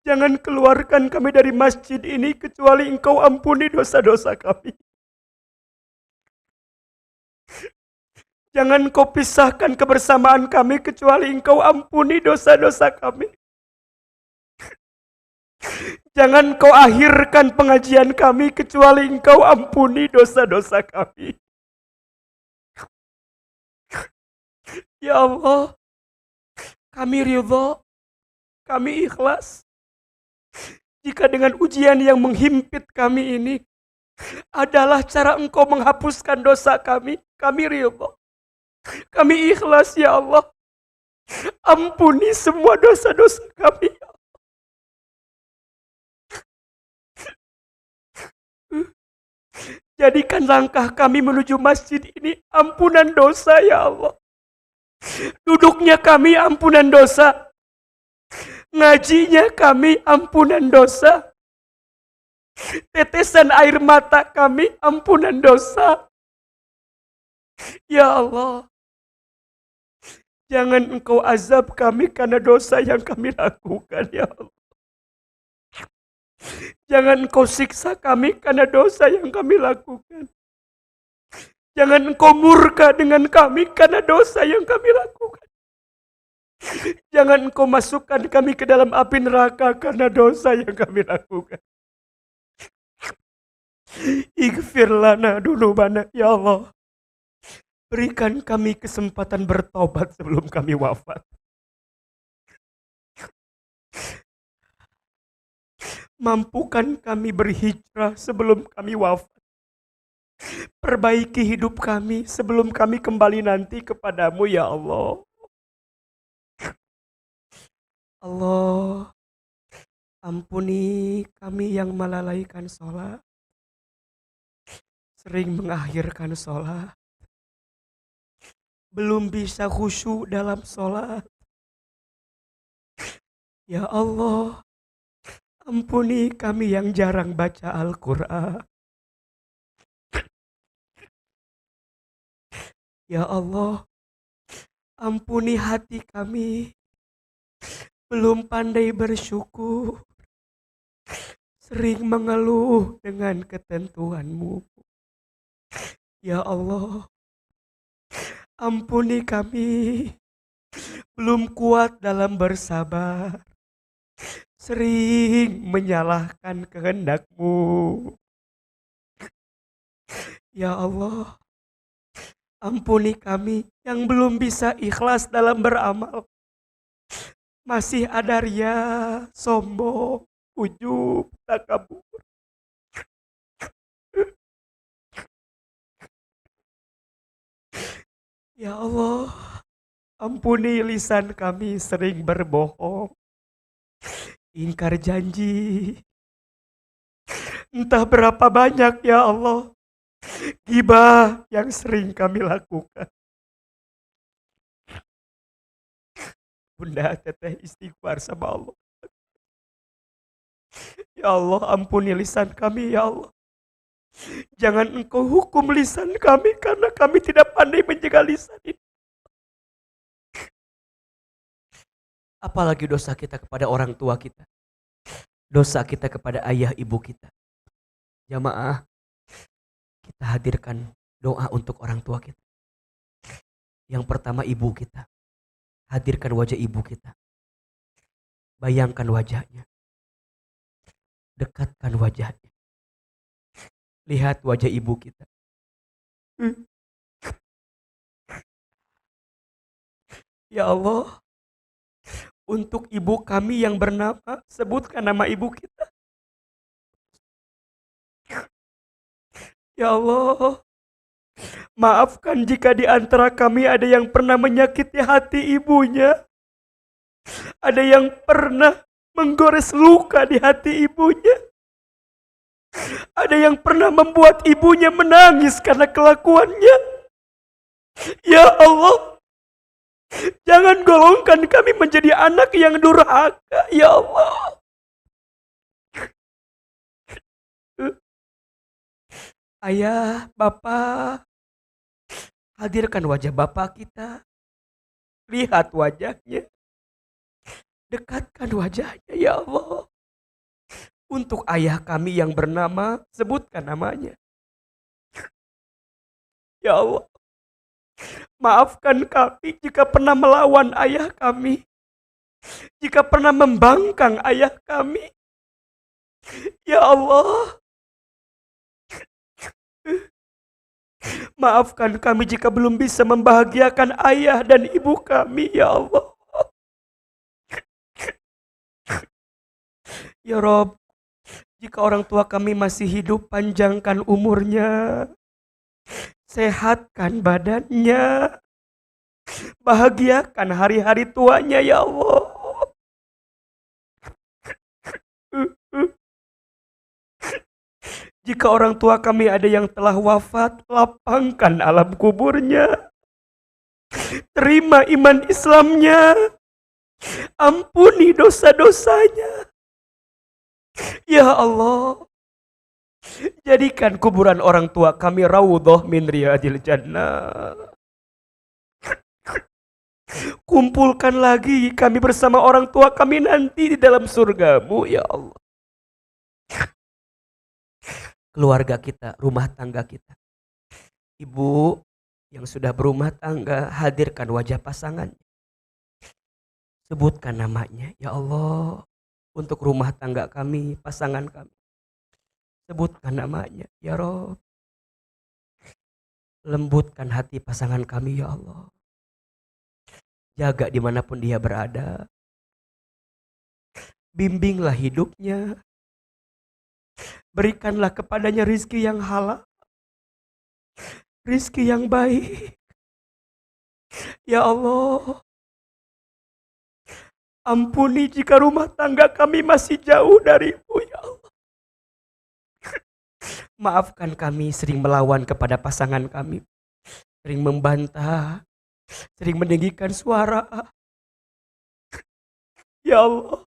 jangan keluarkan kami dari masjid ini kecuali Engkau ampuni dosa-dosa kami. Jangan Engkau pisahkan kebersamaan kami kecuali Engkau ampuni dosa-dosa kami. Jangan Engkau akhirkan pengajian kami kecuali Engkau ampuni dosa-dosa kami. Ya Allah, Kami ridho, kami ikhlas. Jika dengan ujian yang menghimpit kami ini adalah cara Engkau menghapuskan dosa kami ridho. Kami ikhlas ya Allah. Ampuni semua dosa-dosa kami. Jadikan langkah kami menuju masjid ini ampunan dosa ya Allah. Duduknya kami ampunan dosa. Ngajinya kami ampunan dosa. Tetesan air mata kami ampunan dosa. Ya Allah, jangan Engkau azab kami karena dosa yang kami lakukan ya Allah. Jangan Engkau siksa kami karena dosa yang kami lakukan. Jangan Engkau murka dengan kami karena dosa yang kami lakukan. Jangan Engkau masukkan kami ke dalam api neraka karena dosa yang kami lakukan. Ighfir lana dunubana ya Allah. Berikan kami kesempatan bertobat sebelum kami wafat. Mampukan kami berhijrah sebelum kami wafat. Perbaiki hidup kami sebelum kami kembali nanti kepadamu ya Allah. Allah, ampuni kami yang melalaikan sholat. Sering mengakhirkan sholat. Belum bisa khusyuk dalam sholat. Ya Allah, ampuni kami yang jarang baca Al-Quran. Ya Allah, ampuni hati kami. Belum pandai bersyukur. Sering mengeluh dengan ketentuan-Mu. Ya Allah, ampuni kami. Belum kuat dalam bersabar. Sering menyalahkan kehendak-Mu. Ya Allah, ampuni kami yang belum bisa ikhlas dalam beramal. Masih ada ria, sombong, ujub, takabur. Ya Allah, ampuni lisan kami sering berbohong, ingkar janji. Entah berapa banyak ya Allah ghibah yang sering kami lakukan. Bunda teteh istighfar sama Allah. Ya Allah, ampuni lisan kami ya Allah. Jangan Engkau hukum lisan kami karena kami tidak pandai menjaga lisan ini. Apalagi dosa kita kepada orang tua kita. Dosa kita kepada ayah ibu kita. Jamaah, kita hadirkan doa untuk orang tua kita. Yang pertama ibu kita. Hadirkan wajah ibu kita. Bayangkan wajahnya. Dekatkan wajahnya. Lihat wajah ibu kita. Ya Allah, untuk ibu kami yang bernama, sebutkan nama ibu kita. Ya Allah, maafkan jika di antara kami ada yang pernah menyakiti hati ibunya. Ada yang pernah menggores luka di hati ibunya. Ada yang pernah membuat ibunya menangis karena kelakuannya. Ya Allah, jangan golongkan kami menjadi anak yang durhaka. Ya Allah. Ayah, Bapak, hadirkan wajah Bapak kita. Lihat wajahnya. Dekatkan wajahnya ya Allah. Untuk ayah kami yang bernama, sebutkan namanya. Ya Allah, maafkan kami jika pernah melawan ayah kami. Jika pernah membangkang ayah kami. Ya Allah, maafkan kami jika belum bisa membahagiakan ayah dan ibu kami. Ya Allah, Ya Rob, jika orang tua kami masih hidup, panjangkan umurnya, sehatkan badannya, bahagiakan hari-hari tuanya ya Allah. Jika orang tua kami ada yang telah wafat, lapangkan alam kuburnya, terima iman Islamnya, ampuni dosa-dosanya. Ya Allah, jadikan kuburan orang tua kami raudhah min riyadil jannah. Kumpulkan lagi kami bersama orang tua kami nanti di dalam surgamu ya Allah. Keluarga kita, rumah tangga kita. Ibu yang sudah berumah tangga, hadirkan wajah pasangan. Sebutkan namanya, ya Allah, untuk rumah tangga kami, pasangan kami. Sebutkan namanya, ya Rob. Lembutkan hati pasangan kami, ya Allah. Jaga dimanapun dia berada. Bimbinglah hidupnya. Berikanlah kepadanya rizki yang halal. Rizki yang baik. Ya Allah. Ampuni jika rumah tangga kami masih jauh darimu, ya Allah. Maafkan kami sering melawan kepada pasangan kami. Sering membantah. Sering meninggikan suara. Ya Allah,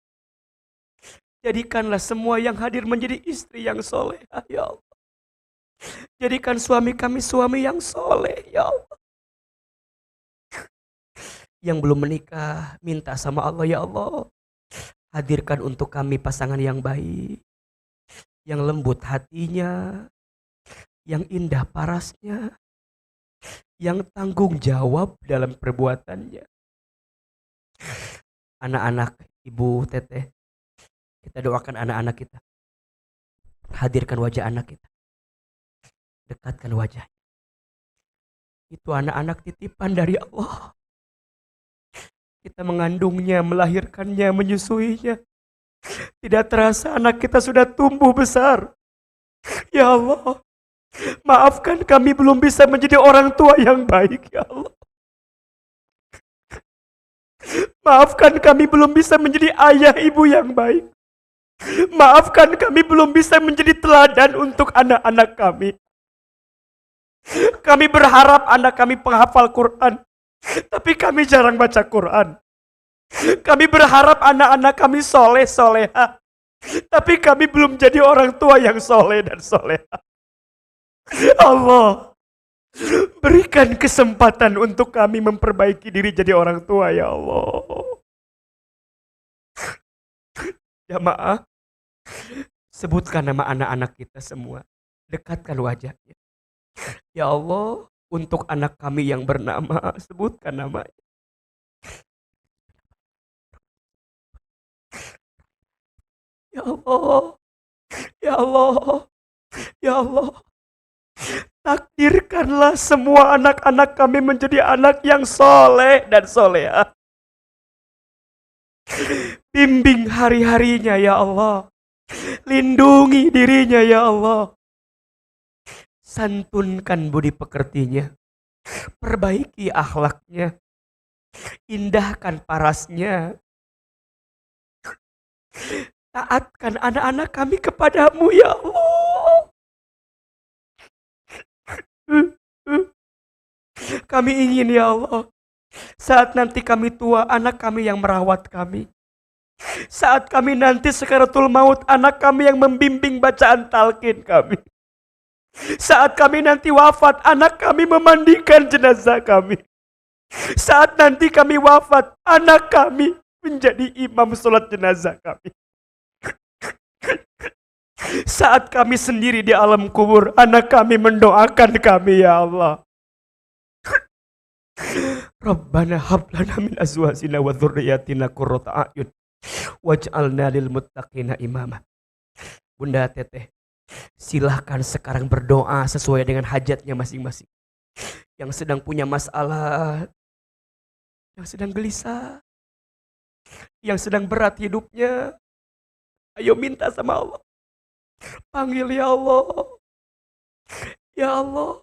jadikanlah semua yang hadir menjadi istri yang soleh, ya Allah. Jadikan suami kami suami yang soleh, ya Allah. Yang belum menikah, minta sama Allah, ya Allah. Hadirkan untuk kami pasangan yang baik, yang lembut hatinya, yang indah parasnya, yang tanggung jawab dalam perbuatannya. Anak-anak, Ibu Teteh, kita doakan anak-anak kita. Hadirkan wajah anak kita. Dekatkan wajah. Itu anak-anak titipan dari Allah. Kita mengandungnya, melahirkannya, menyusuinya. Tidak terasa anak kita sudah tumbuh besar. Ya Allah, maafkan kami belum bisa menjadi orang tua yang baik, ya Allah. Maafkan kami belum bisa menjadi ayah ibu yang baik. Maafkan kami belum bisa menjadi teladan untuk anak-anak kami. Kami berharap anak kami penghafal Quran, tapi kami jarang baca Quran. Kami berharap anak-anak kami soleh soleha, tapi kami belum jadi orang tua yang soleh dan soleha. Allah, berikan kesempatan untuk kami memperbaiki diri jadi orang tua, ya Allah. Jamaah, sebutkan nama anak-anak kita semua. Dekatkan wajahnya. Ya Allah, untuk anak kami yang bernama, sebutkan namanya. Ya Allah, ya Allah, ya Allah. Takdirkanlah semua anak-anak kami menjadi anak yang soleh dan soleha. Bimbing hari-harinya ya Allah. Lindungi dirinya ya Allah. Santunkan budi pekertinya. Perbaiki akhlaknya. Indahkan parasnya. Taatkan anak-anak kami kepadamu ya Allah. Kami ingin ya Allah, saat nanti kami tua, anak kami yang merawat kami. Saat kami nanti sekaratul maut, anak kami yang membimbing bacaan talqin kami. Saat kami nanti wafat, anak kami memandikan jenazah kami. Saat nanti kami wafat, anak kami menjadi imam sholat jenazah kami. Saat kami sendiri di alam kubur, anak kami mendoakan kami ya Allah. Rabbana hablana min azwajina wa dzurriyyatina qurrata a'yun waj'alna lil muttaqina imama. Bunda Teteh, silahkan sekarang berdoa sesuai dengan hajatnya masing-masing. Yang sedang punya masalah, yang sedang gelisah, yang sedang berat hidupnya, Ayo minta sama Allah. Panggil ya Allah. Ya Allah.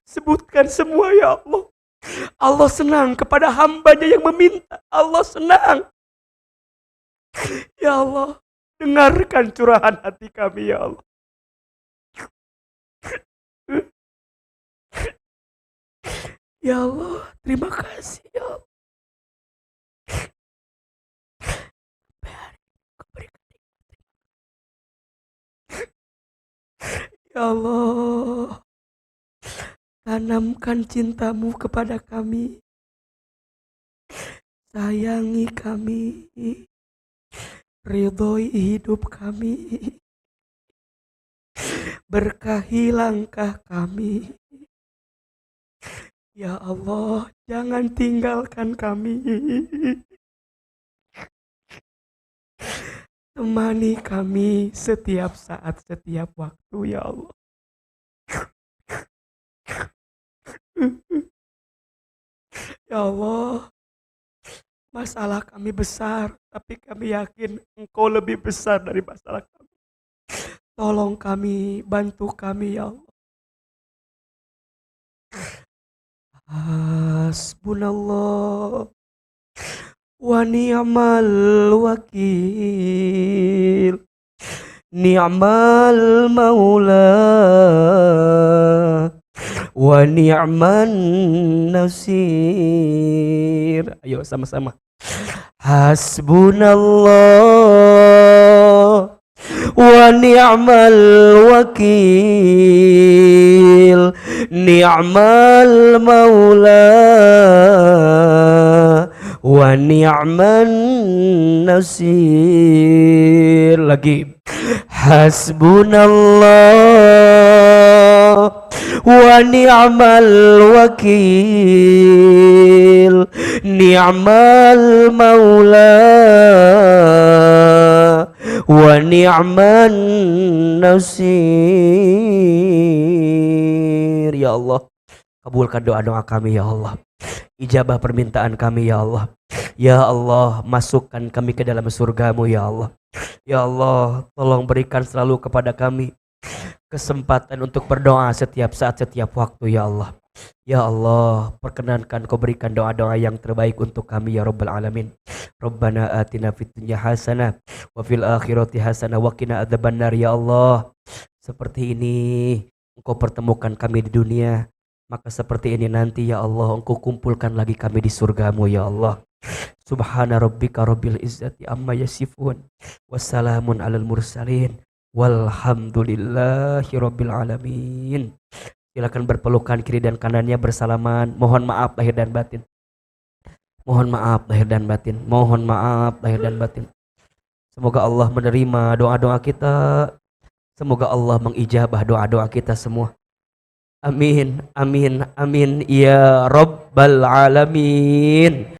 Sebutkan semua ya Allah. Allah senang kepada hambanya yang meminta. Allah senang. Ya Allah, dengarkan curahan hati kami ya Allah. Ya Allah, terima kasih ya Allah. Ya Allah, tanamkan cintamu kepada kami. Sayangi kami. Ridhoi hidup kami. Berkahi langkah kami. Ya Allah, jangan tinggalkan kami. Temani kami setiap saat, setiap waktu ya Allah. Ya Allah, masalah kami besar, tapi kami yakin Engkau lebih besar dari masalah kami. Tolong kami, bantu kami ya Allah. Hasbunallah wa ni'mal wakil. Ni'mal maula wa ni'man nasir. Ayo sama-sama. Hasbunallah wa ni'mal wakil. Ni'mal maula wa ni'man nasir. Lagi. Hasbunallah wa ni'mal wakil. Ni'mal maula wa ni'man nasir. Ya Allah, kabulkan doa-doa kami ya Allah. Ijabah permintaan kami ya Allah. Ya Allah, masukkan kami ke dalam surgamu ya Allah. Ya Allah, tolong berikan selalu kepada kami kesempatan untuk berdoa setiap saat, setiap waktu ya Allah. Ya Allah, perkenankan Kau berikan doa-doa yang terbaik untuk kami ya Rabbal Alamin. Rabbana atina fid dunya hasanah wa fil akhirati hasanah wa qina adzabannar ya Allah. Seperti ini Engkau pertemukan kami di dunia, maka seperti ini nanti ya Allah Engkau kumpulkan lagi kami di surgamu ya Allah. Subhana rabbika rabbil izzati amma yasifun. Wassalamun alal mursalin. Walhamdulillahi rabbil alamin. Silakan berpelukan kiri dan kanannya bersalaman. Mohon maaf lahir dan batin. Mohon maaf lahir dan batin. Mohon maaf lahir dan batin. Semoga Allah menerima doa-doa kita. Semoga Allah mengijabah doa-doa kita semua. Amin, amin, amin ya Rabbal Alamin.